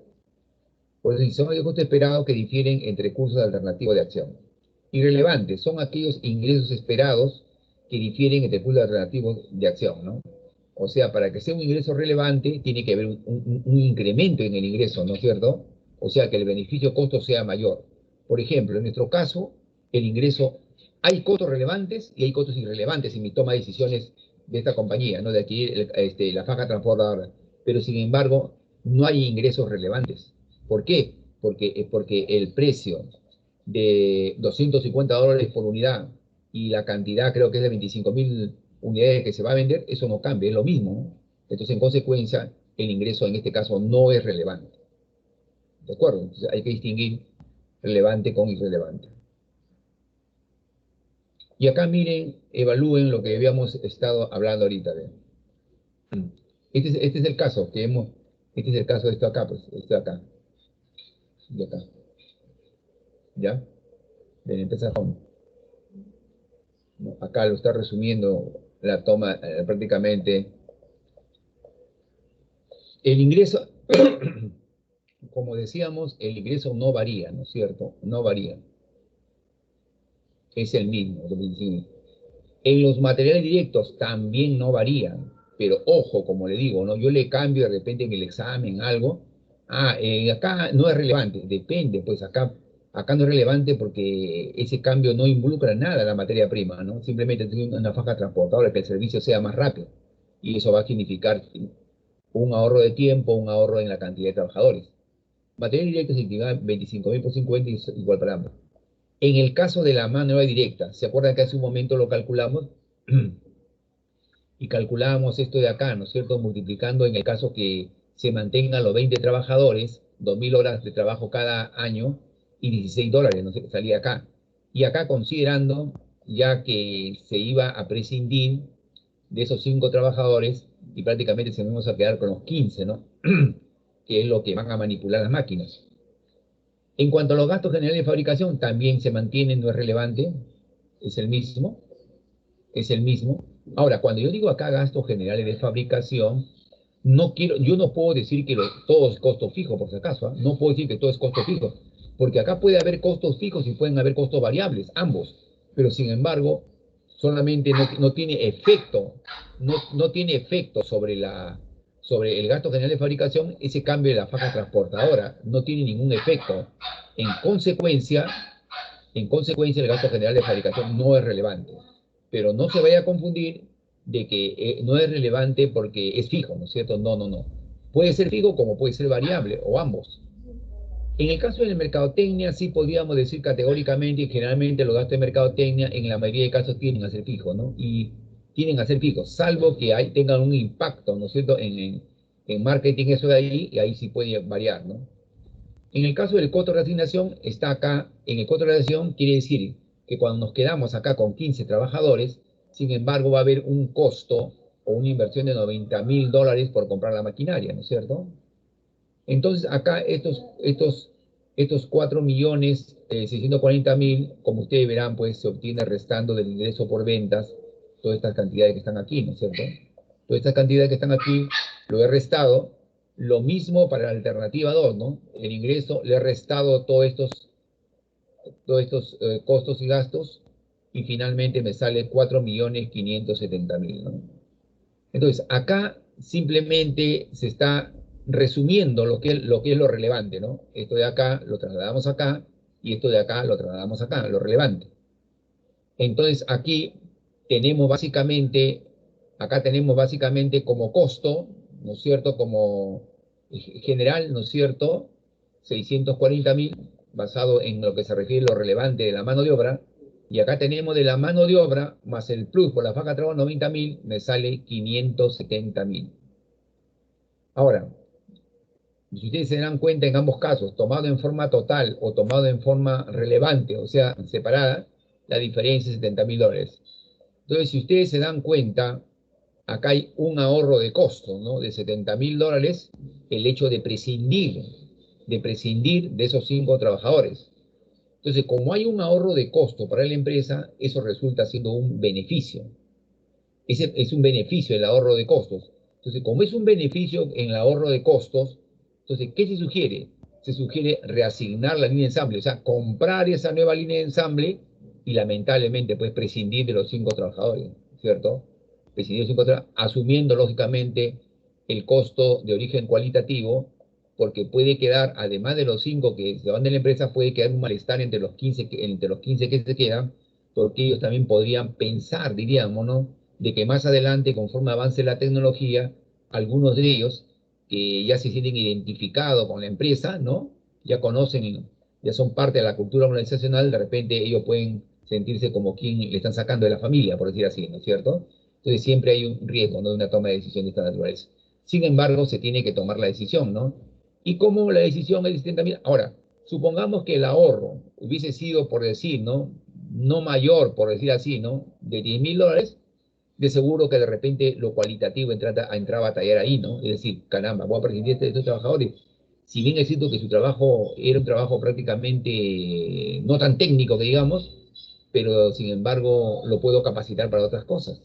Speaker 1: Por eso, si son los costos esperados que difieren entre cursos alternativos de acción. Irrelevantes son aquellos ingresos esperados que difieren entre cursos alternativos de acción, ¿no? O sea, para que sea un ingreso relevante, tiene que haber un incremento en el ingreso, ¿no es cierto? O sea, que el beneficio-costo sea mayor. Por ejemplo, en nuestro caso, el ingreso, hay costos relevantes y hay costos irrelevantes en mi toma de decisiones de esta compañía, ¿no? De aquí, la faja transportadora. Pero, sin embargo, no hay ingresos relevantes. ¿Por qué? Porque el precio de $250 por unidad y la cantidad creo que es de 25.000 unidades que se va a vender, eso no cambia, es lo mismo, ¿no? Entonces, en consecuencia, el ingreso en este caso no es relevante. ¿De acuerdo? Entonces, hay que distinguir relevante con irrelevante. Y acá miren, evalúen lo que habíamos estado hablando ahorita. ¿Ven? Este es el caso este es el caso de esto acá, pues, esto de acá, de acá, ¿ya? De la empresa Home. ¿no? Acá lo está resumiendo la toma prácticamente. El ingreso, como decíamos, el ingreso no varía, ¿no es cierto? No varía. Es el mismo. En los materiales directos también no varían, pero ojo, como le digo, ¿no? Yo le cambio de repente en el examen algo. Acá no es relevante, depende, pues acá no es relevante porque ese cambio no involucra nada a la materia prima, ¿no? Simplemente tiene una faja transportadora que el servicio sea más rápido. Y eso va a significar un ahorro de tiempo, un ahorro en la cantidad de trabajadores. Material directo significa 25.000 por 50 y es igual para ambos. En el caso de la mano de obra directa, ¿se acuerdan que hace un momento lo calculamos? Y calculábamos esto de acá, ¿no es cierto? Multiplicando en el caso que se mantengan los 20 trabajadores, 2.000 horas de trabajo cada año y $16, ¿no? Salía acá. Y acá considerando ya que se iba a prescindir de esos 5 trabajadores y prácticamente se vamos a quedar con los 15, ¿no? Que es lo que van a manipular las máquinas. En cuanto a los gastos generales de fabricación, también se mantienen, no es relevante, es el mismo, es el mismo. Ahora, cuando yo digo acá gastos generales de fabricación, yo no puedo decir que todo es costo fijo, por si acaso, ¿ah? No puedo decir que todo es costo fijo, porque acá puede haber costos fijos y pueden haber costos variables, ambos, pero sin embargo, solamente no tiene efecto, no tiene efecto sobre el gasto general de fabricación, ese cambio de la faja transportadora, no tiene ningún efecto. En consecuencia, el gasto general de fabricación no es relevante. Pero no se vaya a confundir de que no es relevante porque es fijo, ¿no es cierto? No, no, no. Puede ser fijo como puede ser variable, o ambos. En el caso de la mercadotecnia, sí podríamos decir categóricamente y generalmente los gastos de mercadotecnia en la mayoría de casos tienden a ser fijos, ¿no? Y tienden a ser fijos, salvo que tengan un impacto, ¿no es cierto?, en marketing, eso de ahí, y ahí sí puede variar, ¿no? En el caso del costo de reasignación, está acá, en el costo de reasignación quiere decir que cuando nos quedamos acá con 15 trabajadores, sin embargo va a haber un costo o una inversión de $90.000 por comprar la maquinaria, ¿no es cierto? Entonces acá estos 4.640.000, como ustedes verán, pues se obtiene restando del ingreso por ventas, todas estas cantidades que están aquí, ¿no es cierto? Todas estas cantidades que están aquí, lo he restado. Lo mismo para la alternativa 2, ¿no? El ingreso, le he restado todos estos costos y gastos y finalmente me sale 4.570.000, ¿no? Entonces, acá simplemente se está resumiendo lo que es lo relevante, ¿no? Esto de acá lo trasladamos acá y esto de acá lo trasladamos acá, lo relevante. Entonces, acá tenemos básicamente como costo, ¿no es cierto? Como general, ¿no es cierto? 640.000, basado en lo que se refiere a lo relevante de la mano de obra. Y acá tenemos de la mano de obra, más el plus por la faja de trabajo, 90.000, me sale 570.000. Ahora, si ustedes se dan cuenta en ambos casos, tomado en forma total o tomado en forma relevante, o sea, separada, la diferencia es $70.000. Entonces, si ustedes se dan cuenta, acá hay un ahorro de costo, ¿no? De $70.000, el hecho de prescindir de esos 5 trabajadores. Entonces, como hay un ahorro de costo para la empresa, eso resulta siendo un beneficio. Es un beneficio el ahorro de costos. Entonces, como es un beneficio en el ahorro de costos, entonces, ¿qué se sugiere? Se sugiere reasignar la línea de ensamble, o sea, comprar esa nueva línea de ensamble y lamentablemente, pues, prescindir de los 5 trabajadores, ¿cierto? Prescindir de los 5 trabajadores, asumiendo, lógicamente, el costo de origen cualitativo, porque puede quedar, además de los 5 que se van de la empresa, puede quedar un malestar entre los 15 que se quedan, porque ellos también podrían pensar, diríamos, ¿no?, de que más adelante, conforme avance la tecnología, algunos de ellos que ya se sienten identificados con la empresa, ¿no? Ya conocen, ya son parte de la cultura organizacional, de repente ellos pueden sentirse como quien le están sacando de la familia, por decir así, ¿no es cierto? Entonces siempre hay un riesgo, ¿no?, de una toma de decisión de esta naturaleza. Sin embargo, se tiene que tomar la decisión, ¿no? Y como la decisión es distinta, ahora, supongamos que el ahorro hubiese sido, por decir, ¿no?, no mayor, por decir así, ¿no?, de $10.000, de seguro que de repente lo cualitativo entraba a tallar ahí, ¿no? Es decir, caramba, voy a prescindir de estos trabajadores. Si bien es cierto que su trabajo era un trabajo prácticamente no tan técnico, que digamos, pero sin embargo lo puedo capacitar para otras cosas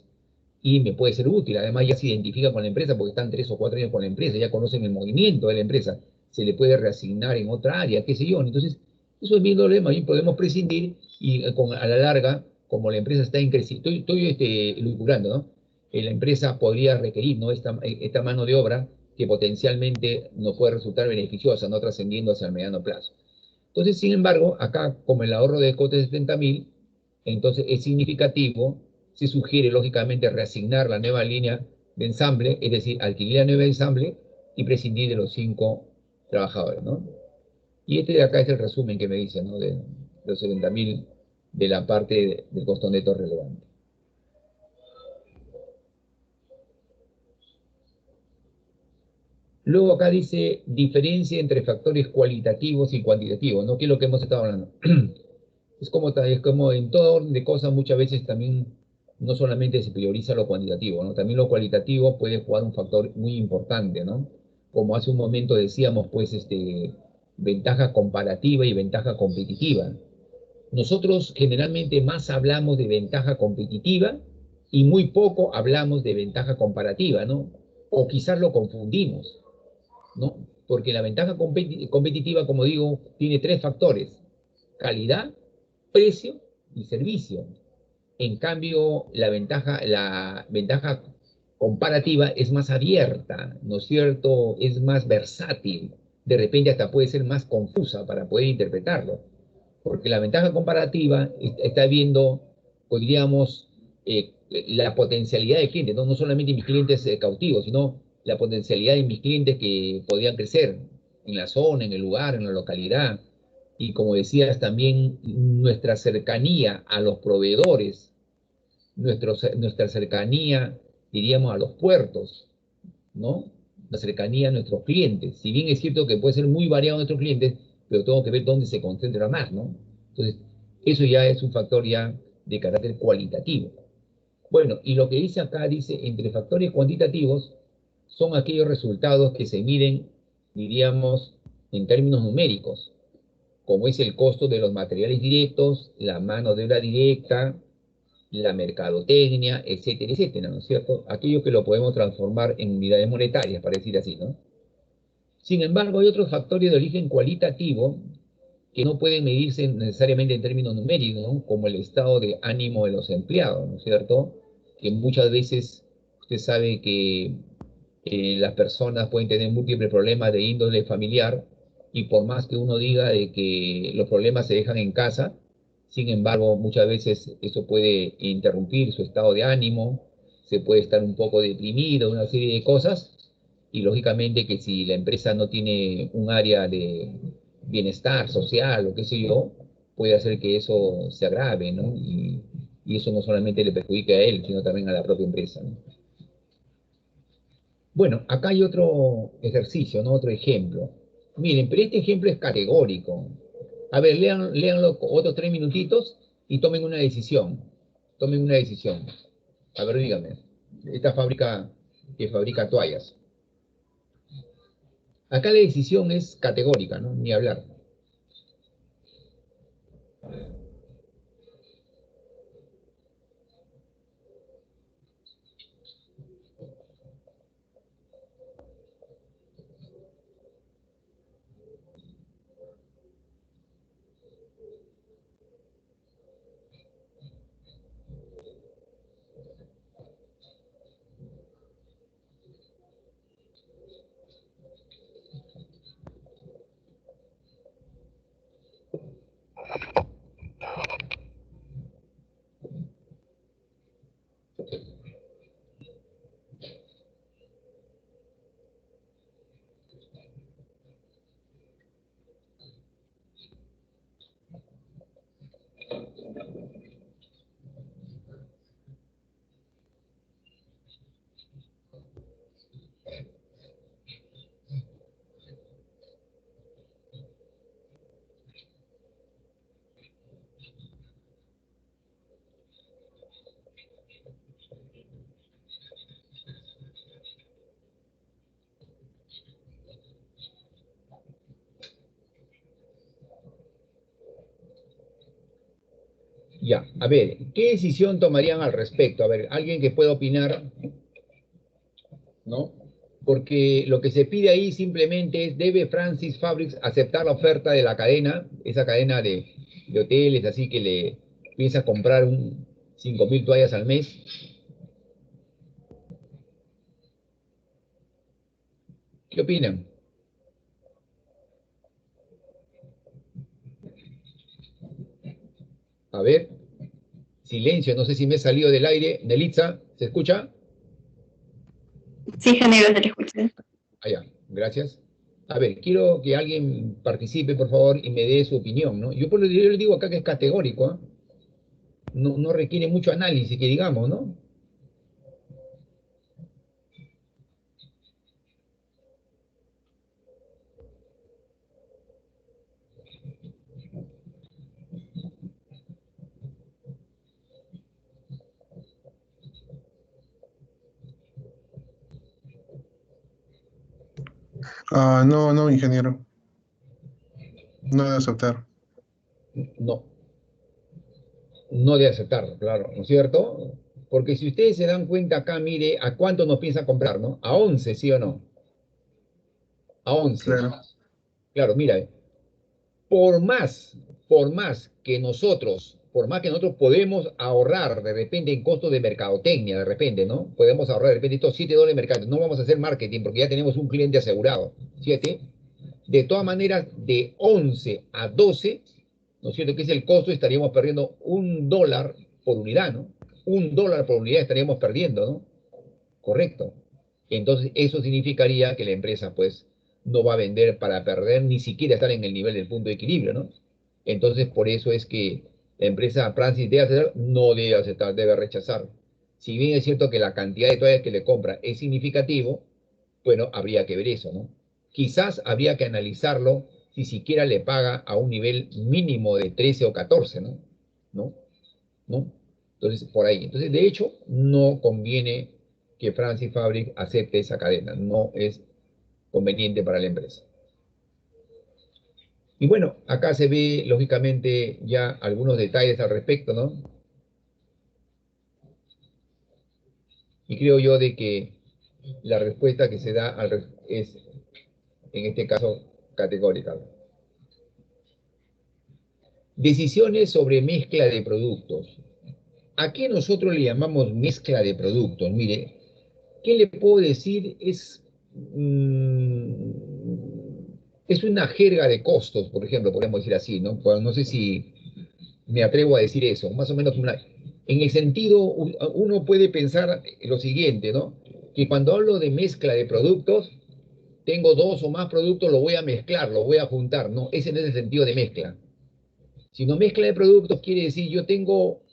Speaker 1: y me puede ser útil. Además ya se identifica con la empresa porque están 3 o 4 años con la empresa, ya conocen el movimiento de la empresa, se le puede reasignar en otra área, qué sé yo. Entonces, eso es bien problema y podemos prescindir y a la larga, como la empresa está en crecimiento, estoy luculando, ¿no? La empresa podría requerir, ¿no? esta mano de obra que potencialmente nos puede resultar beneficiosa, no trascendiendo hacia el mediano plazo. Entonces, sin embargo, acá, como el ahorro de coste de 70.000, entonces es significativo, se sugiere lógicamente reasignar la nueva línea de ensamble, es decir, adquirir la nueva ensamble y prescindir de los 5 trabajadores, ¿no? Y este de acá es el resumen que me dice, ¿no? De los 70.000 de la parte del costo neto relevante. Luego acá dice diferencia entre factores cualitativos y cuantitativos, ¿no? ¿Qué es lo que hemos estado hablando? Es como en todo orden de cosas, muchas veces también no solamente se prioriza lo cuantitativo, ¿no? También lo cualitativo puede jugar un factor muy importante, ¿no? Como hace un momento decíamos, pues, ventaja comparativa y ventaja competitiva. Nosotros generalmente más hablamos de ventaja competitiva y muy poco hablamos de ventaja comparativa, ¿no? O quizás lo confundimos, ¿no? Porque la ventaja competitiva, como digo, tiene 3 factores: calidad, precio y servicio. En cambio, la ventaja comparativa es más abierta, ¿no es cierto? Es más versátil. De repente hasta puede ser más confusa para poder interpretarlo. Porque la ventaja comparativa está viendo, podríamos, la potencialidad de clientes, no solamente mis clientes cautivos, sino la potencialidad de mis clientes que podrían crecer en la zona, en el lugar, en la localidad. Y como decías, también nuestra cercanía a los proveedores, nuestra cercanía, diríamos, a los puertos, ¿no? La cercanía a nuestros clientes. Si bien es cierto que puede ser muy variado nuestros clientes, pero tengo que ver dónde se concentra más, ¿no? Entonces, eso ya es un factor ya de carácter cualitativo. Bueno, y lo que dice acá, dice, entre factores cuantitativos son aquellos resultados que se miden, diríamos, en términos numéricos, como es el costo de los materiales directos, la mano de obra directa, la mercadotecnia, etcétera, etcétera, ¿no es cierto? Aquello que lo podemos transformar en unidades monetarias, para decir así, ¿no? Sin embargo, hay otros factores de origen cualitativo que no pueden medirse necesariamente en términos numéricos, ¿no? Como el estado de ánimo de los empleados, ¿no es cierto? Que muchas veces usted sabe que las personas pueden tener múltiples problemas de índole familiar y por más que uno diga de que los problemas se dejan en casa, sin embargo, muchas veces eso puede interrumpir su estado de ánimo, se puede estar un poco deprimido, una serie de cosas, y lógicamente que si la empresa no tiene un área de bienestar social o qué sé yo, puede hacer que eso se agrave, ¿no? Y eso no solamente le perjudica a él, sino también a la propia empresa, ¿no? Bueno, acá hay otro ejercicio, ¿no? Otro ejemplo. Miren, pero este ejemplo es categórico. A ver, léanlo otros 3 minutitos y tomen una decisión. Tomen una decisión. A ver, díganme. Esta fábrica que fabrica toallas. Acá la decisión es categórica, ¿no? Ni hablar. Ya, a ver, ¿qué decisión tomarían al respecto? A ver, alguien que pueda opinar, ¿no? Porque lo que se pide ahí simplemente es, ¿debe Francis Fabrics aceptar la oferta de la cadena, esa cadena de hoteles, así que le piensa comprar 5.000 toallas al mes? ¿Qué opinan? A ver, silencio, no sé si me he salido del aire. Nelitza, ¿se escucha?
Speaker 4: Sí, ingeniero, se le escucha.
Speaker 1: Allá, gracias. A ver, quiero que alguien participe, por favor, y me dé su opinión, ¿no? Yo le digo acá que es categórico, ¿ah? No, no requiere mucho análisis, que digamos, ¿no?
Speaker 2: No, no, ingeniero. No debe aceptar.
Speaker 1: No, no de aceptarlo, claro, ¿no es cierto? Porque si ustedes se dan cuenta acá, mire, ¿a cuánto nos piensa comprar, no? A 11, ¿sí o no? A 11.
Speaker 2: Claro.
Speaker 1: Claro, mira, por más, por más que nosotros podemos ahorrar de repente en costos de mercadotecnia, de repente, ¿no? Podemos ahorrar de repente estos $7 de mercado. No vamos a hacer marketing porque ya tenemos un cliente asegurado. 7. De todas maneras, de 11 a 12, ¿no es cierto? Que es el costo, estaríamos perdiendo $1 por unidad, ¿no? $1 por unidad estaríamos perdiendo, ¿no? Correcto. Entonces, eso significaría que la empresa, pues, no va a vender para perder, ni siquiera estar en el nivel del punto de equilibrio, ¿no? Entonces, por eso es que la empresa Francis debe aceptar, no debe aceptar, debe rechazar. Si bien es cierto que la cantidad de toallas que le compra es significativo, bueno, habría que ver eso, ¿no? Quizás habría que analizarlo si siquiera le paga a un nivel mínimo de 13 o 14, ¿no? ¿No? ¿No? Entonces, por ahí. Entonces, de hecho, no conviene que Francis Fabric acepte esa cadena. No es conveniente para la empresa. Y bueno, acá se ve, lógicamente, ya algunos detalles al respecto, ¿no? Y creo yo de que la respuesta que se da es, en este caso, categórica. Decisiones sobre mezcla de productos. ¿A qué nosotros le llamamos mezcla de productos? Mire, ¿qué le puedo decir? Es una jerga de costos, por ejemplo, podemos decir así, ¿no? Pues no sé si me atrevo a decir eso, más o menos en el sentido, uno puede pensar lo siguiente, ¿no? Que cuando hablo de mezcla de productos, tengo dos o más productos, lo voy a mezclar, lo voy a juntar, ¿no? Ese no es el sentido de mezcla. Sino mezcla de productos quiere decir, yo tengo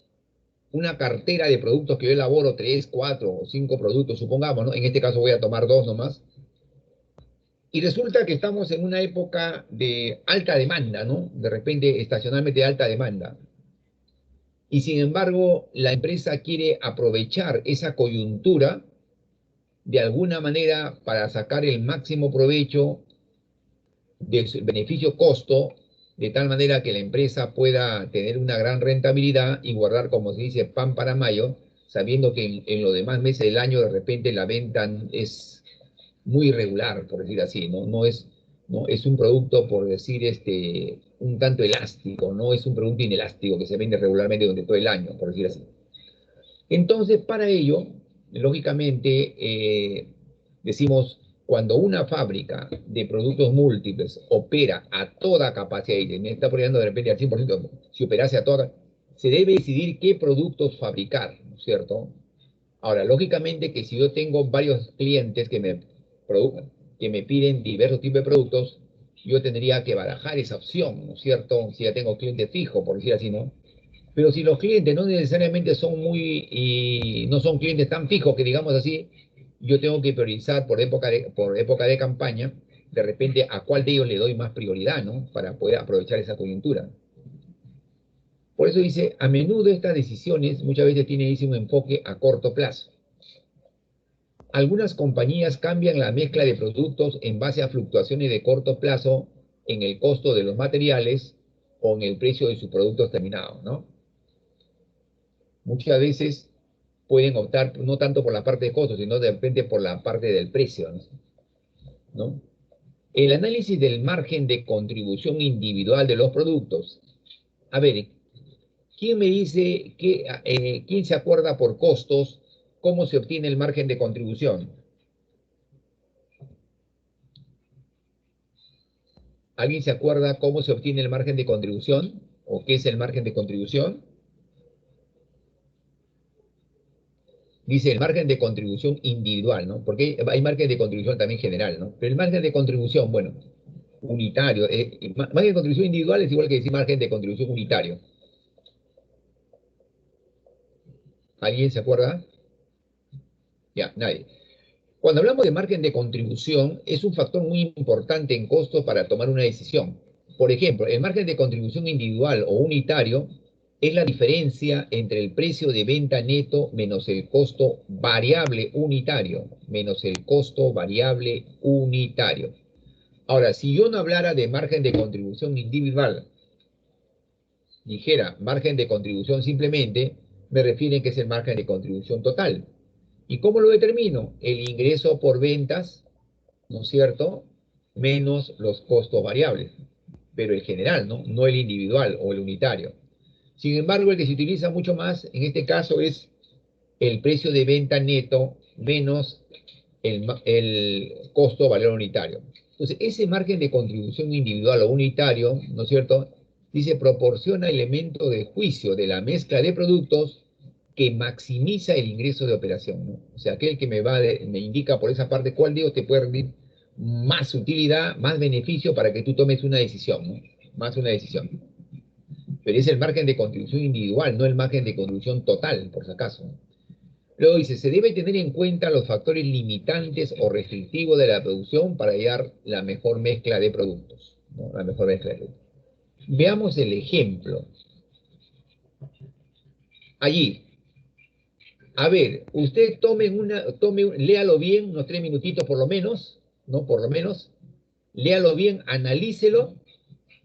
Speaker 1: una cartera de productos que yo elaboro, 3, 4 o 5 productos, supongamos, ¿no? En este caso voy a tomar dos nomás. Y resulta que estamos en una época de alta demanda, ¿no? De repente, estacionalmente de alta demanda. Y sin embargo, la empresa quiere aprovechar esa coyuntura de alguna manera para sacar el máximo provecho del beneficio-costo, de tal manera que la empresa pueda tener una gran rentabilidad y guardar, como se dice, pan para mayo, sabiendo que en los demás meses del año de repente la venta es muy irregular, por decir así, ¿no? No es un producto, por decir, un tanto elástico, no es un producto inelástico que se vende regularmente durante todo el año, por decir así. Entonces, para ello, lógicamente, decimos, cuando una fábrica de productos múltiples opera a toda capacidad, y me está poniendo de repente al 100%, si operase a toda, se debe decidir qué productos fabricar, ¿no es cierto? Ahora, lógicamente que si yo tengo varios clientes que me piden diversos tipos de productos, yo tendría que barajar esa opción, ¿no es cierto? Si ya tengo cliente fijo, por decir así, ¿no? Pero si los clientes no necesariamente son no son clientes tan fijos que digamos así, yo tengo que priorizar por época de campaña, de repente a cuál de ellos le doy más prioridad, ¿no? Para poder aprovechar esa coyuntura. Por eso dice, a menudo estas decisiones muchas veces tienen dice, un enfoque a corto plazo. Algunas compañías cambian la mezcla de productos en base a fluctuaciones de corto plazo en el costo de los materiales o en el precio de sus productos terminados, ¿no? Muchas veces pueden optar no tanto por la parte de costos, sino de repente por la parte del precio, ¿no? El análisis del margen de contribución individual de los productos. A ver, ¿quién me dice quién se acuerda por costos cómo se obtiene el margen de contribución? ¿Alguien se acuerda cómo se obtiene el margen de contribución? ¿O qué es el margen de contribución? Dice el margen de contribución individual, ¿no? Porque hay margen de contribución también general, ¿no? Pero el margen de contribución, bueno, unitario. Margen de contribución individual es igual que decir margen de contribución unitario. ¿Alguien se acuerda? Ya, nadie. Cuando hablamos de margen de contribución, es un factor muy importante en costo para tomar una decisión. Por ejemplo, el margen de contribución individual o unitario es la diferencia entre el precio de venta neto menos el costo variable unitario, menos el costo variable unitario. Ahora, si yo no hablara de margen de contribución individual, dijera margen de contribución simplemente, me refieren que es el margen de contribución total. ¿Y cómo lo determino? El ingreso por ventas, ¿no es cierto? Menos los costos variables, pero el general, ¿no? No el individual o el unitario. Sin embargo, el que se utiliza mucho más en este caso es el precio de venta neto menos el costo valor unitario. Entonces, ese margen de contribución individual o unitario, ¿no es cierto? Dice, proporciona elemento de juicio de la mezcla de productos que maximiza el ingreso de operación, ¿no? O sea, aquel que me indica por esa parte cuál de ellos te puede rendir más utilidad, más beneficio para que tú tomes una decisión, ¿no? Más una decisión. Pero es el margen de contribución individual, no el margen de contribución total, por si acaso. Luego dice, se debe tener en cuenta los factores limitantes o restrictivos de la producción para hallar la mejor mezcla de productos, ¿no? La mejor mezcla de productos. Veamos el ejemplo. Allí, a ver, usted léalo bien, unos 3 minutitos por lo menos, ¿no? Por lo menos, léalo bien, analícelo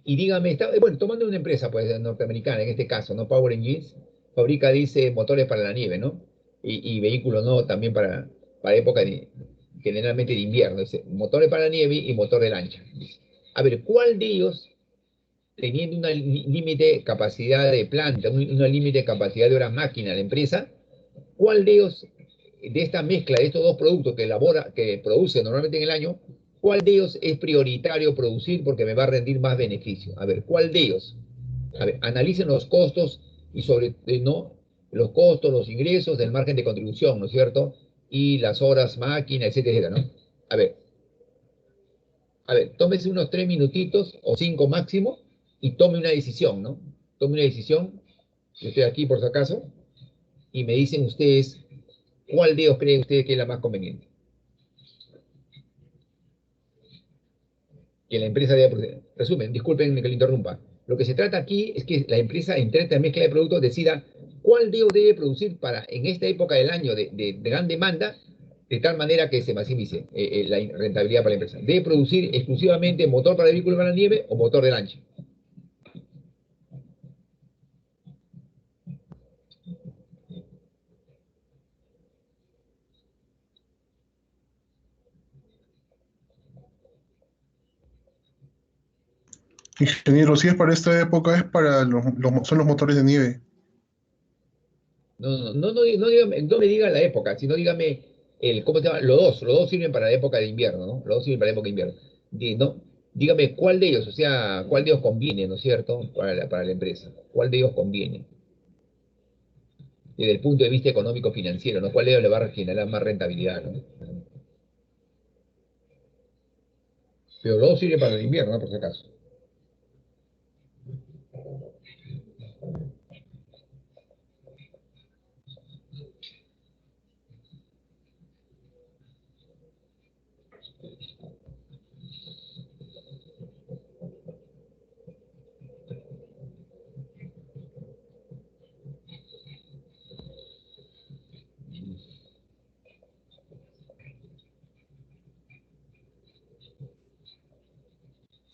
Speaker 1: y dígame, bueno, tomando una empresa pues norteamericana, en este caso, ¿no? Power Engines, fabrica, dice, motores para la nieve, ¿no? Y vehículos, ¿no? También para época generalmente de invierno, dice, motores para la nieve y motor de lancha. A ver, ¿cuál de ellos, teniendo una límite capacidad de planta, una límite capacidad de horas máquina la empresa, cuál de ellos, de esta mezcla de estos dos productos que produce normalmente en el año, cuál de ellos es prioritario producir porque me va a rendir más beneficio? A ver, ¿cuál de ellos? A ver, analicen los costos y ¿no? Los costos, los ingresos del margen de contribución, ¿no es cierto? Y las horas máquina, etcétera, etcétera, ¿no? A ver, tómese unos 3 minutitos o 5 máximo y tome una decisión, ¿no? Tome una decisión, yo estoy aquí por si acaso, y me dicen ustedes cuál de ellos creen ustedes que es la más conveniente. Que la empresa debe proceder. Resumen, disculpen que le interrumpa. Lo que se trata aquí es que la empresa, entre esta mezcla de productos, decida cuál de ellos debe producir para, en esta época del año de gran demanda, de tal manera que se maximice la rentabilidad para la empresa. ¿Debe producir exclusivamente motor para vehículos para la nieve o motor de lancha?
Speaker 2: Ingeniero, si es para esta época, es para son los motores de nieve.
Speaker 1: No me diga la época, sino dígame ¿cómo se llama? Los dos sirven para la época de invierno, ¿no? Los dos sirven para la época de invierno. ¿No? Dígame cuál de ellos, o sea, cuál de ellos conviene, ¿no es cierto? Para la empresa. ¿Cuál de ellos conviene? Desde el punto de vista económico financiero, ¿no? ¿Cuál de ellos le va a generar más rentabilidad, ¿no? Pero los dos sirven para el invierno, ¿no? Por si acaso.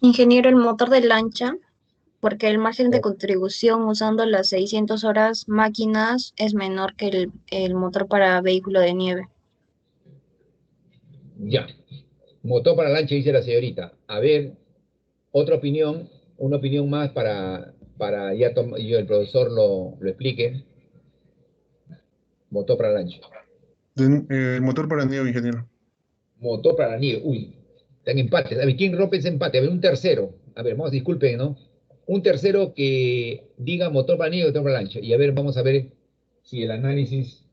Speaker 4: Ingeniero, el motor de lancha. porque el margen de contribución usando las 600 horas máquinas es menor que el motor para vehículo de nieve.
Speaker 1: Ya. Motor para lancha, dice la señorita. A ver, otra opinión, una opinión más para ya yo, el profesor lo explique. Motor para lancha.
Speaker 2: El motor para nieve, ingeniero.
Speaker 1: Motor para nieve. Uy, están empates. A ver, ¿quién rompe ese empate? A ver, un tercero. A ver, vamos, disculpen, ¿no? Un tercero que diga motor para nieve, motor para lancha. Y a ver, vamos a ver si el análisis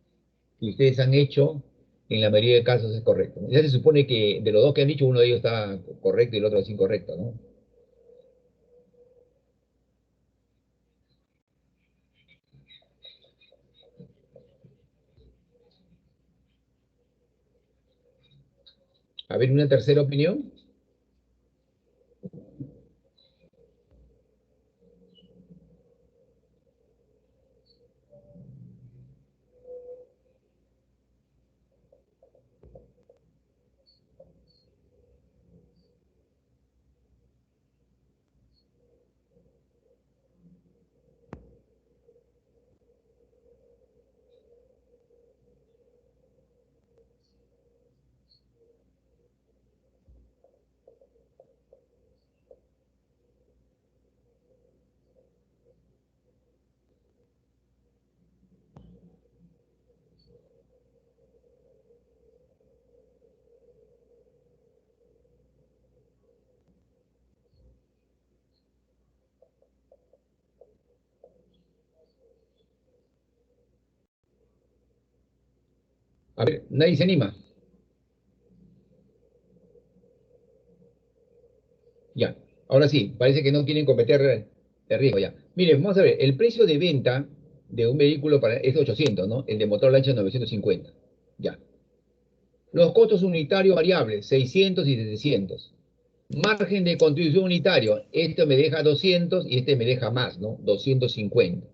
Speaker 1: que ustedes han hecho en la mayoría de casos es correcto, ¿no? Ya se supone que de los dos que han dicho, uno de ellos está correcto y el otro es incorrecto, ¿no? A ver, una tercera opinión. A ver, nadie se anima. Ya, ahora sí, parece que no quieren cometer el riesgo ya. Miren, vamos a ver, el precio de venta de un vehículo es 800, ¿no? El de motor lancha 950. Ya. Los costos unitarios variables, 600 y 700. Margen de contribución unitario, este me deja 200 y este me deja más, ¿no? 250.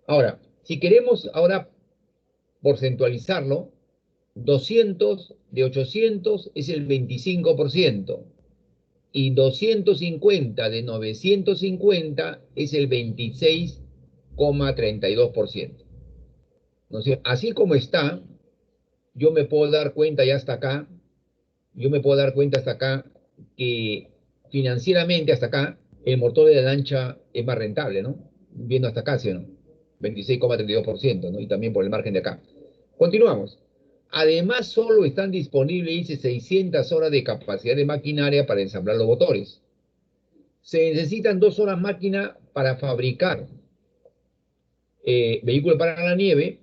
Speaker 1: Ahora, si queremos ahora porcentualizarlo, 200 de 800 es el 25%. Y 250 de 950 es el 26,32%. ¿No es cierto? Así como está, yo me puedo dar cuenta ya hasta acá, yo me puedo dar cuenta hasta acá que financieramente hasta acá el motor de la lancha es más rentable, ¿no? Viendo hasta acá, ¿sí o no? 26,32%, ¿no? Y también por el margen de acá. Continuamos. Además, solo están disponibles, dice, 600 horas de capacidad de maquinaria para ensamblar los motores. Se necesitan 2 horas máquina para fabricar vehículos para la nieve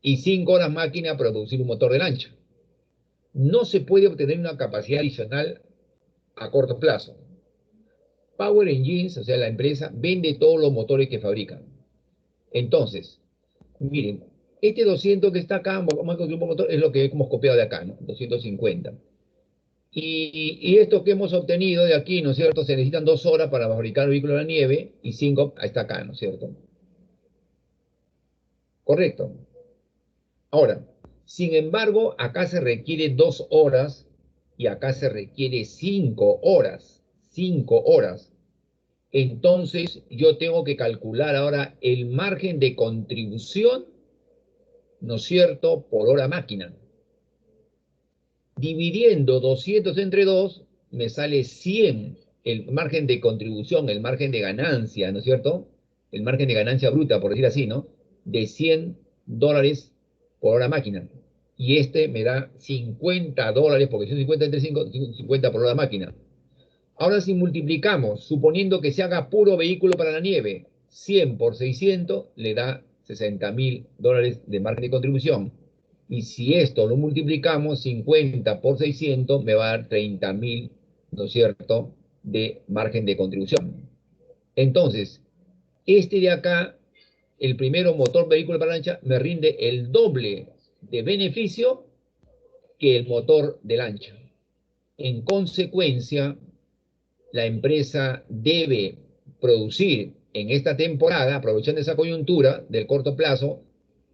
Speaker 1: y 5 horas máquina para producir un motor de lancha. No se puede obtener una capacidad adicional a corto plazo. Power Engines, o sea, la empresa, vende todos los motores que fabrican. Entonces, miren, este 200 que está acá, motor, es lo que hemos copiado de acá, ¿no? 250. Y esto que hemos obtenido de aquí, ¿no es cierto? Se necesitan 2 horas para fabricar vehículos de la nieve y 5 está acá, ¿no es cierto? Correcto. Ahora, sin embargo, acá se requiere 2 horas y acá se requiere 5 horas. 5 horas. Entonces, yo tengo que calcular ahora el margen de contribución, ¿no es cierto?, por hora máquina. Dividiendo 200 entre 2, me sale 100 el margen de contribución, el margen de ganancia, ¿no es cierto? El margen de ganancia bruta, por decir así, ¿no? De $100 por hora máquina. Y este me da $50, porque son 50 entre 5, 50 por hora máquina. Ahora si multiplicamos, suponiendo que se haga puro vehículo para la nieve, 100 por 600 le da $60.000 de margen de contribución. Y si esto lo multiplicamos, 50 por 600 me va a dar 30.000, ¿no es cierto?, de margen de contribución. Entonces, este de acá, el primero motor vehículo para lancha, me rinde el doble de beneficio que el motor de lancha. En consecuencia, la empresa debe producir en esta temporada, aprovechando esa coyuntura del corto plazo,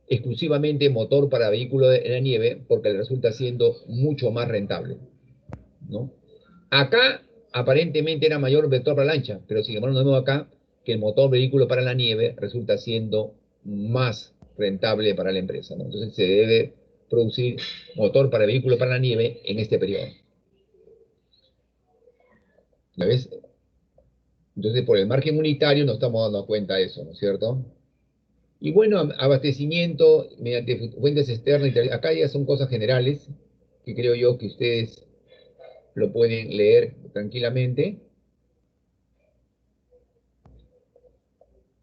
Speaker 1: exclusivamente motor para vehículos de la nieve, porque le resulta siendo mucho más rentable, ¿no? Acá aparentemente era mayor vector para la lancha, pero sin embargo nos vemos acá que el motor vehículo para la nieve resulta siendo más rentable para la empresa, ¿no? Entonces se debe producir motor para vehículo para la nieve en este periodo. ¿Ya ves? Entonces por el margen unitario nos estamos dando cuenta de eso, ¿no es cierto? Y bueno, abastecimiento mediante fuentes externas, acá ya son cosas generales que creo yo que ustedes lo pueden leer tranquilamente.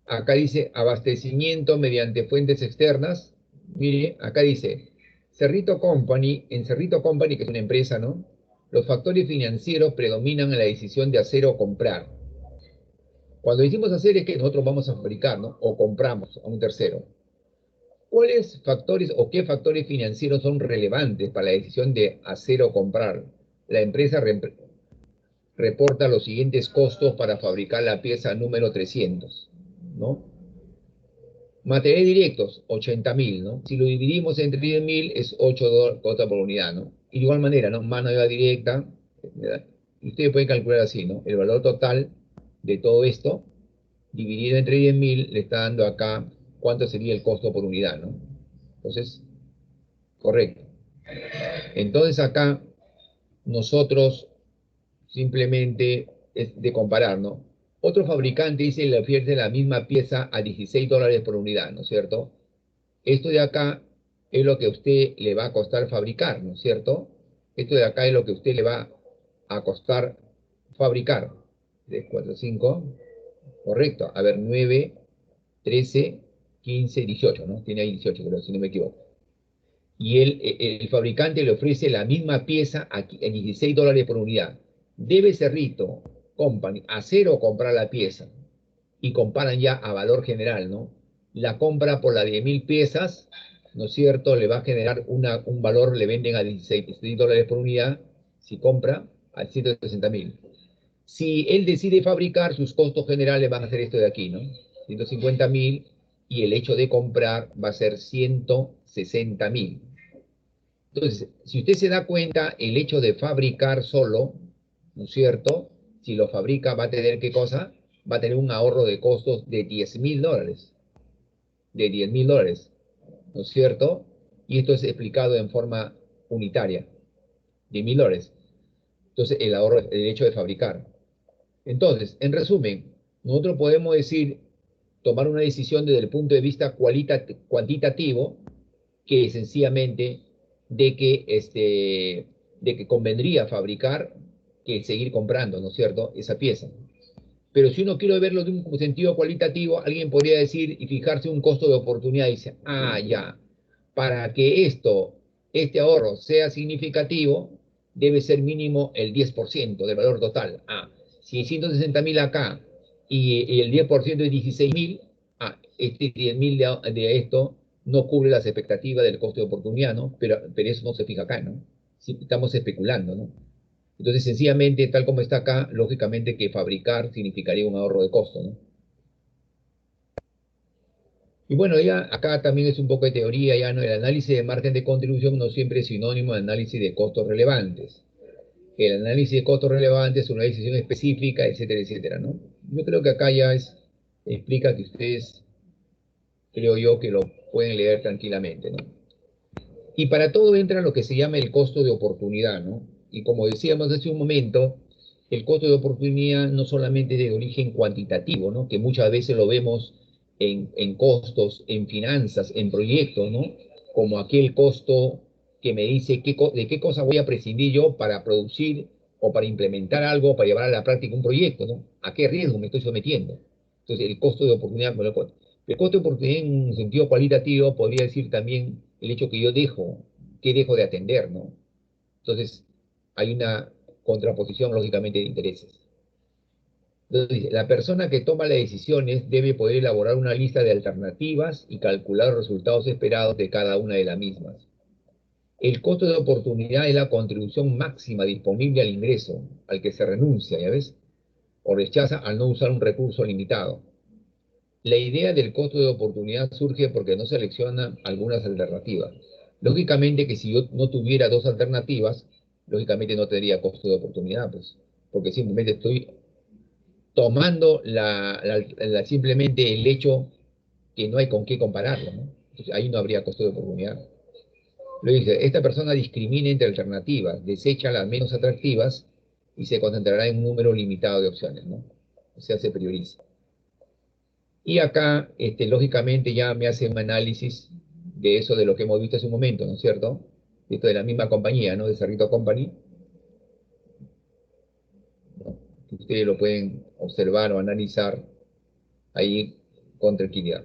Speaker 1: Acá dice abastecimiento mediante fuentes externas. Mire, acá dice Cerrito Company, en Cerrito Company, que es una empresa, ¿no? Los factores financieros predominan en la decisión de hacer o comprar. Cuando decimos hacer es que nosotros vamos a fabricar, ¿no? O compramos a un tercero. ¿Cuáles factores o qué factores financieros son relevantes para la decisión de hacer o comprar? La empresa reporta los siguientes costos para fabricar la pieza número 300, ¿no? Materiales directos, 80.000, ¿no? Si lo dividimos entre 10.000 es 8 cosas por unidad, ¿no? Y de igual manera, ¿no? Mano de obra directa, ¿verdad? Y ustedes pueden calcular así, ¿no? El valor total de todo esto, dividido entre 10.000, le está dando acá cuánto sería el costo por unidad, ¿no? Entonces, correcto. Entonces acá nosotros simplemente es de comparar, ¿no? Otro fabricante dice le oferta la misma pieza a $16 por unidad, ¿no es cierto? Esto de acá es lo que a usted le va a costar fabricar, ¿no es cierto? Esto de acá es lo que a usted le va a costar fabricar. 3, 4, 5, correcto. A ver, 9, 13, 15, 18, ¿no? Tiene ahí 18, creo, si no me equivoco. Y el fabricante le ofrece la misma pieza a $16 por unidad. Debe Cerrito Company hacer o comprar la pieza. Y comparan ya a valor general, ¿no? La compra por las 10.000 piezas, ¿no es cierto? Le va a generar un valor, le venden a $16 por unidad, si compra, a 160.000. Si él decide fabricar, sus costos generales van a ser esto de aquí, ¿no? 150.000, y el hecho de comprar va a ser 160.000. Entonces, si usted se da cuenta, el hecho de fabricar solo, ¿no es cierto? Si lo fabrica, va a tener, ¿qué cosa? Va a tener un ahorro de costos de $10.000. De $10.000, ¿no es cierto? Y esto es explicado en forma unitaria. $10.000. Entonces, el ahorro, el hecho de fabricar. Entonces, en resumen, nosotros podemos decir, tomar una decisión desde el punto de vista cuantitativo, que sencillamente de que convendría fabricar que seguir comprando, ¿no es cierto?, esa pieza. Pero si uno quiere verlo de un sentido cualitativo, alguien podría decir y fijarse un costo de oportunidad y dice, ah, ya, para que este ahorro sea significativo, debe ser mínimo el 10% del valor total. Ah, si 160.000 acá y el 10% es 16.000, este 10.000 de esto no cubre las expectativas del costo de oportunidad, ¿no? Pero eso no se fija acá, ¿no? Sí, estamos especulando, ¿no? Entonces, sencillamente, tal como está acá, lógicamente que fabricar significaría un ahorro de costo, ¿no? Y bueno, ya acá también es un poco de teoría, ya no, el análisis de margen de contribución no siempre es sinónimo de análisis de costos relevantes. El análisis de costos relevantes es una decisión específica, etcétera, etcétera, ¿no? Yo creo que acá ya explica que ustedes, creo yo, que lo pueden leer tranquilamente, ¿no? Y para todo entra lo que se llama el costo de oportunidad, ¿no? Y como decíamos hace un momento, el costo de oportunidad no solamente es de origen cuantitativo, ¿no? Que muchas veces lo vemos en costos, en finanzas, en proyectos, ¿no? Como aquel costo que me dice de qué cosa voy a prescindir yo para producir o para implementar algo, para llevar a la práctica un proyecto, ¿no? ¿A qué riesgo me estoy sometiendo? Entonces, el costo de oportunidad me lo cuento. El costo de oportunidad en un sentido cualitativo podría decir también el hecho que yo que dejo de atender, ¿no? Entonces, hay una contraposición, lógicamente, de intereses. Entonces, la persona que toma las decisiones debe poder elaborar una lista de alternativas y calcular los resultados esperados de cada una de las mismas. El costo de oportunidad es la contribución máxima disponible al ingreso, al que se renuncia, ¿ya ves? O rechaza al no usar un recurso limitado. La idea del costo de oportunidad surge porque no selecciona algunas alternativas. Lógicamente que si yo no tuviera dos alternativas, lógicamente no tendría costo de oportunidad, pues. porque simplemente estoy tomando simplemente el hecho que no hay con qué compararlo, ¿no? Entonces, ahí no habría costo de oportunidad. Lo dice, esta persona discrimina entre alternativas, desecha las menos atractivas y se concentrará en un número limitado de opciones, ¿no? O sea, se prioriza. Y acá, lógicamente, ya me hace un análisis de eso, de lo que hemos visto hace un momento, ¿no es cierto? Esto de la misma compañía, ¿no? De Cerrito Company, ¿no? Que ustedes lo pueden observar o analizar ahí con tranquilidad.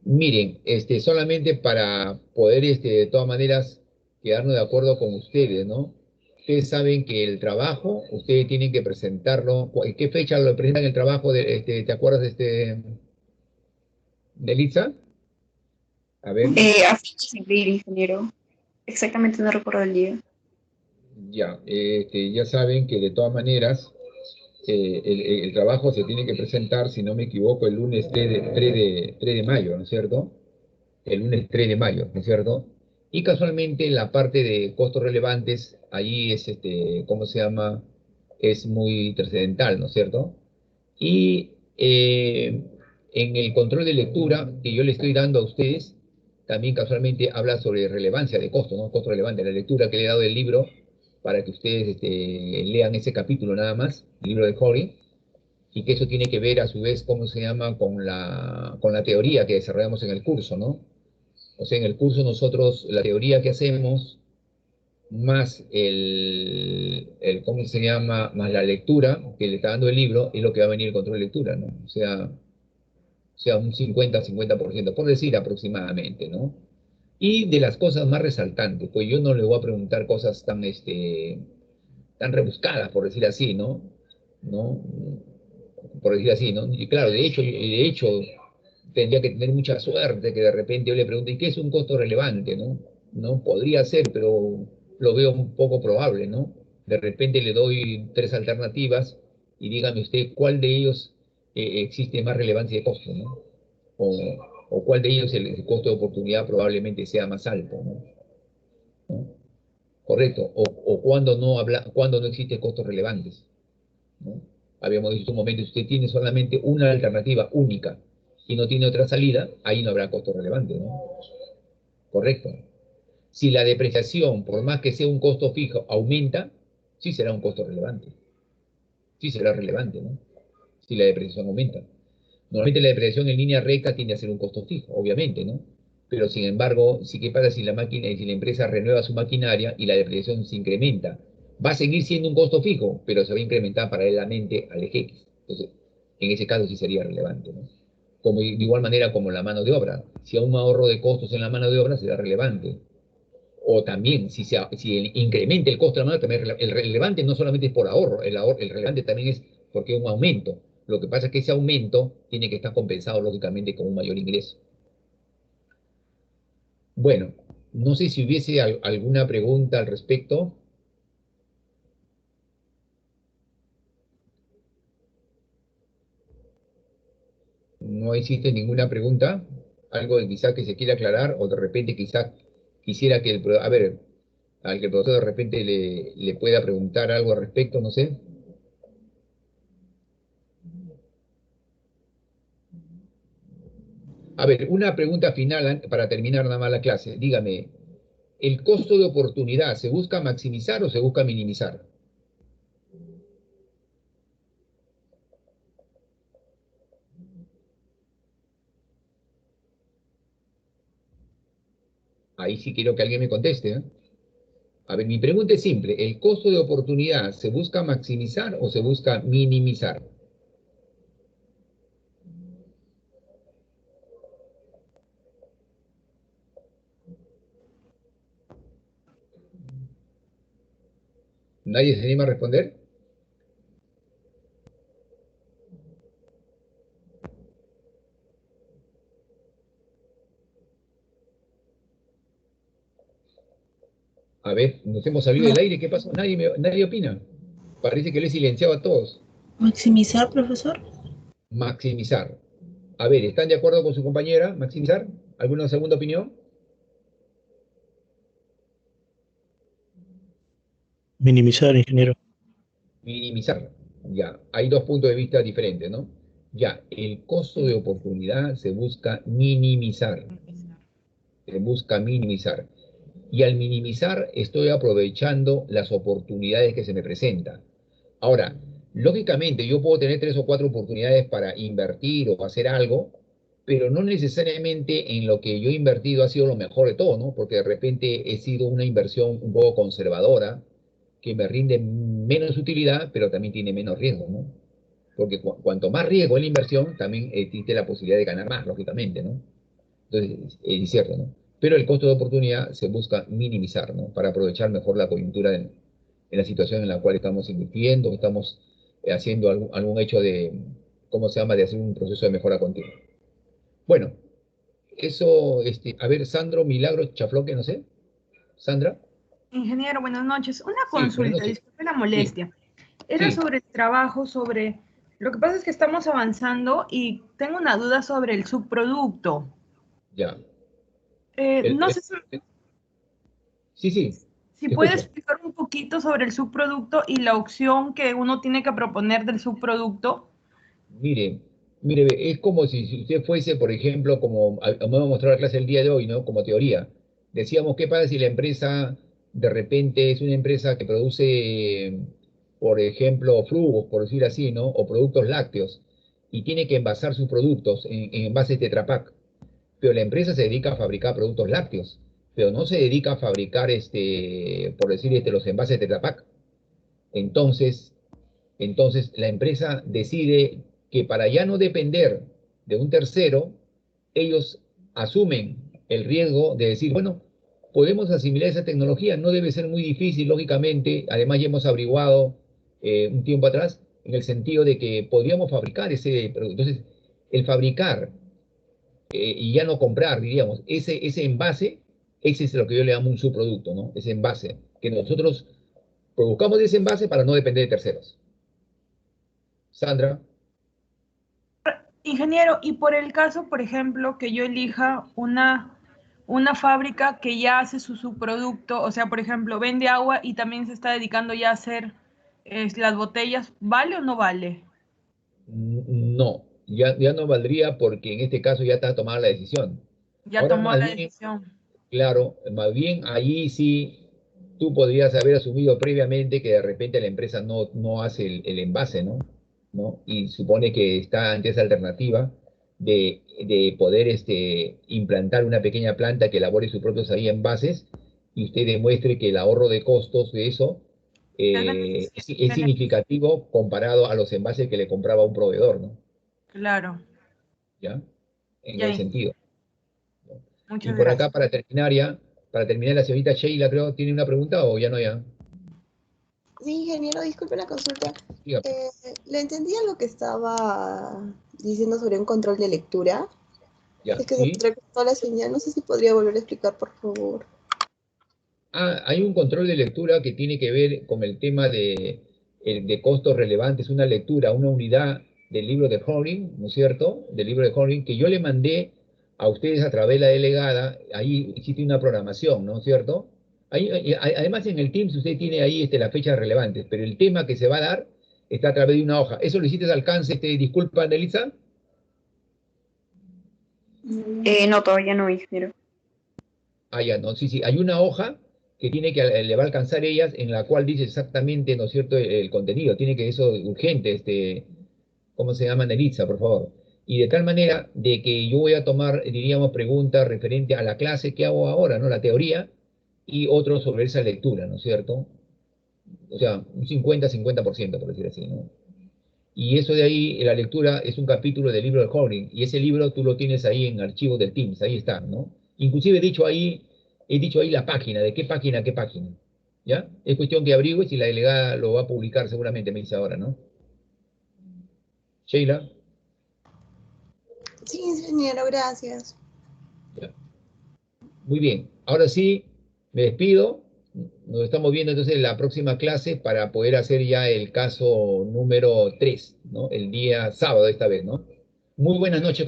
Speaker 1: Miren, solamente para poder, de todas maneras, quedarnos de acuerdo con ustedes, ¿no? Ustedes saben que el trabajo, ustedes tienen que presentarlo. ¿En qué fecha lo presentan el trabajo? ¿Te acuerdas de Elitza? A ver,
Speaker 4: A fechas sin pedir, ingeniero. Exactamente no recuerdo el día.
Speaker 1: ya, ya saben que de todas maneras el trabajo se tiene que presentar, si no me equivoco, el lunes 3 de mayo, ¿no es cierto? El lunes 3 de mayo, ¿no es cierto? Y casualmente la parte de costos relevantes, allí es, ¿cómo se llama? Es muy trascendental, ¿no es cierto? Y en el control de lectura que yo le estoy dando a ustedes, también casualmente habla sobre relevancia de costo, ¿no? Costo relevante. La lectura que le he dado del libro, para que ustedes lean ese capítulo nada más, el libro de Hori, y que eso tiene que ver a su vez, ¿cómo se llama? Con la teoría que desarrollamos en el curso, ¿no? O sea, en el curso nosotros, la teoría que hacemos, más ¿cómo se llama? Más la lectura que le está dando el libro, es lo que va a venir el control de lectura, ¿no? O sea un 50-50%, por decir aproximadamente, ¿no? Y de las cosas más resaltantes, pues yo no le voy a preguntar cosas tan rebuscadas, por decir así, ¿no? ¿No? Por decir así, ¿no? Y claro, de hecho, tendría que tener mucha suerte que de repente yo le pregunte, ¿y qué es un costo relevante, no? ¿No? Podría ser, pero lo veo un poco probable, ¿no? De repente le doy 3 alternativas y dígame usted cuál de ellos existe más relevancia de costo, ¿no? O cuál de ellos el costo de oportunidad probablemente sea más alto, ¿no? ¿No? Correcto. O cuando no existe costos relevantes, ¿no? Habíamos dicho un momento, si usted tiene solamente una alternativa única y no tiene otra salida, ahí no habrá costo relevante, ¿no? Correcto. Si la depreciación, por más que sea un costo fijo, aumenta, sí será un costo relevante. Sí será relevante, ¿no? Si la depreciación aumenta. Normalmente la depreciación en línea recta tiende a ser un costo fijo, obviamente, ¿no? Pero sin embargo, sí, ¿qué pasa si la empresa renueva su maquinaria y la depreciación se incrementa? Va a seguir siendo un costo fijo, pero se va a incrementar paralelamente al eje X. Entonces, en ese caso sí sería relevante, ¿no? De igual manera como la mano de obra. Si hay un ahorro de costos en la mano de obra, será relevante. O también, si incrementa el costo de la mano, también el relevante no solamente es por ahorro, el relevante también es porque es un aumento. Lo que pasa es que ese aumento tiene que estar compensado, lógicamente, con un mayor ingreso. Bueno, no sé si hubiese alguna pregunta al respecto. No existe ninguna pregunta. Algo de quizá que se quiera aclarar o de repente quizá quisiera que a ver, al que el profesor de repente le pueda preguntar algo al respecto, no sé. A ver, una pregunta final para terminar nada más la clase. Dígame, ¿el costo de oportunidad se busca maximizar o se busca minimizar? Ahí sí quiero que alguien me conteste, ¿eh? A ver, mi pregunta es simple. ¿El costo de oportunidad se busca maximizar o se busca minimizar? ¿Nadie se anima a responder? A ver, nos hemos salido del aire. ¿Qué pasó? Nadie opina. Parece que le he silenciado a todos.
Speaker 3: ¿Maximizar, profesor?
Speaker 1: Maximizar. A ver, ¿están de acuerdo con su compañera? ¿Maximizar? ¿Alguna segunda opinión?
Speaker 5: Minimizar, ingeniero.
Speaker 1: Minimizar. Ya, hay dos puntos de vista diferentes, ¿no? Ya, el costo de oportunidad se busca minimizar. Se busca minimizar. Y al minimizar estoy aprovechando las oportunidades que se me presentan. Ahora, lógicamente yo puedo tener 3 o 4 oportunidades para invertir o hacer algo, pero no necesariamente en lo que yo he invertido ha sido lo mejor de todo, ¿no? Porque de repente he sido una inversión un poco conservadora, que me rinde menos utilidad, pero también tiene menos riesgo, ¿no? Porque cuanto más riesgo en la inversión, también existe la posibilidad de ganar más, lógicamente, ¿no? Entonces, es cierto, ¿no? Pero el costo de oportunidad se busca minimizar, ¿no? Para aprovechar mejor la coyuntura en la situación en la cual estamos invirtiendo, estamos haciendo algún hecho de, ¿cómo se llama?, de hacer un proceso de mejora continua. Bueno, eso, a ver, Sandro Milagro Chafloque, no sé. Sandra.
Speaker 5: Ingeniero, buenas noches. Una
Speaker 1: Sí, buenas
Speaker 5: consulta,
Speaker 1: noches.
Speaker 5: disculpe la
Speaker 1: Sí,
Speaker 5: molestia. Era
Speaker 1: sí,
Speaker 5: sobre el trabajo, sobre... Lo que pasa es que estamos avanzando y tengo una duda sobre el subproducto.
Speaker 1: ya. El-
Speaker 5: No
Speaker 1: el-
Speaker 5: sé
Speaker 1: sí, sí,
Speaker 5: si
Speaker 1: te
Speaker 5: puede
Speaker 1: escucho.
Speaker 5: explicar un poquito sobre el subproducto y la opción que uno tiene que proponer del subproducto.
Speaker 1: Mire, mire, es como si usted fuese, por ejemplo, como me va a mostrar la clase el día de hoy, ¿no? Como teoría. Decíamos, ¿qué pasa si la empresa de repente es una empresa que produce, por ejemplo, frugos, por decir así, ¿no? O productos lácteos, y tiene que envasar sus productos en envases Tetra Pak, pero la empresa se dedica a fabricar productos lácteos, pero no se dedica a fabricar, por decir, los envases Tetra Pak. Entonces, entonces, la empresa decide que para ya no depender de un tercero, ellos asumen el riesgo de decir, bueno, podemos asimilar esa tecnología, no debe ser muy difícil, lógicamente, además ya hemos averiguado un tiempo atrás, en el sentido de que podríamos fabricar ese producto. Entonces, el fabricar y ya no comprar, diríamos, ese envase, ese es lo que yo le llamo un subproducto, ¿no? Ese envase, que nosotros produzcamos ese envase para no depender de terceros. Sandra.
Speaker 5: Ingeniero, y por el caso, por ejemplo, que yo elija una fábrica que ya hace su subproducto, o sea, por ejemplo, vende agua y también se está dedicando ya a hacer las botellas, ¿vale o no vale?
Speaker 1: No, ya no valdría porque en este caso ya está tomada la decisión.
Speaker 5: Ya
Speaker 1: Ahora
Speaker 5: tomó
Speaker 1: más
Speaker 5: la
Speaker 1: bien,
Speaker 5: decisión.
Speaker 1: claro, más bien ahí sí tú podrías haber asumido previamente que de repente la empresa no hace el envase, ¿no? ¿No? Y supone que está ante esa alternativa de poder implantar una pequeña planta que elabore sus propios ahí envases y usted demuestre que el ahorro de costos de eso
Speaker 5: Es
Speaker 1: es significativo comparado a los envases que le compraba un proveedor, ¿no?
Speaker 5: claro,
Speaker 1: ¿Ya? En
Speaker 5: ya,
Speaker 1: ese sentido. Y
Speaker 5: muchas
Speaker 1: por acá,
Speaker 5: gracias.
Speaker 1: para terminar, la señorita Sheila, creo, ¿tiene una pregunta o ya no ya?
Speaker 6: Sí, ingeniero, disculpe la consulta.
Speaker 1: Dígame.
Speaker 6: Eh, ¿Le entendía lo que estaba diciendo sobre un control de lectura?
Speaker 1: ¿Ya?
Speaker 6: Es que se
Speaker 1: ¿Sí?
Speaker 6: recortó la señal, no sé si podría volver a explicar, por favor.
Speaker 1: Ah, hay un control de lectura que tiene que ver con el tema de costos relevantes, una lectura, una unidad del libro de Howling, ¿no es cierto? Del libro de Howling, que yo le mandé a ustedes a través de la delegada, ahí existe una programación, ¿no es cierto? Además, en el Teams usted tiene ahí las fechas relevantes, pero el tema que se va a dar está a través de una hoja. ¿Eso lo hiciste al alcance, disculpa, Anelisa?
Speaker 4: No, todavía no, ingeniero.
Speaker 1: Ah, ya, no, sí, sí, hay una hoja que le va a alcanzar ellas en la cual dice exactamente, ¿no es cierto?, el contenido. Tiene que eso urgente, ¿cómo se llama, Nelitza, por favor? Y de tal manera de que yo voy a tomar, diríamos, preguntas referente a la clase que hago ahora, ¿no? La teoría, y otros sobre esa lectura, ¿no es cierto? O sea, un 50-50%, por decir así, ¿no? Y eso de ahí, la lectura es un capítulo del libro de Howling, y ese libro tú lo tienes ahí en archivos del Teams, ahí está, ¿no? Inclusive he dicho ahí la página, de qué página a qué página, ¿ya? Es cuestión que averigües y la delegada lo va a publicar seguramente, me dice ahora, ¿no? Sheila,
Speaker 6: Sí, ingeniero, gracias.
Speaker 1: ya. Muy bien, ahora sí, me despido, nos estamos viendo entonces en la próxima clase para poder hacer ya el caso número 3, ¿no? El día sábado esta vez, ¿no? Muy buenas noches.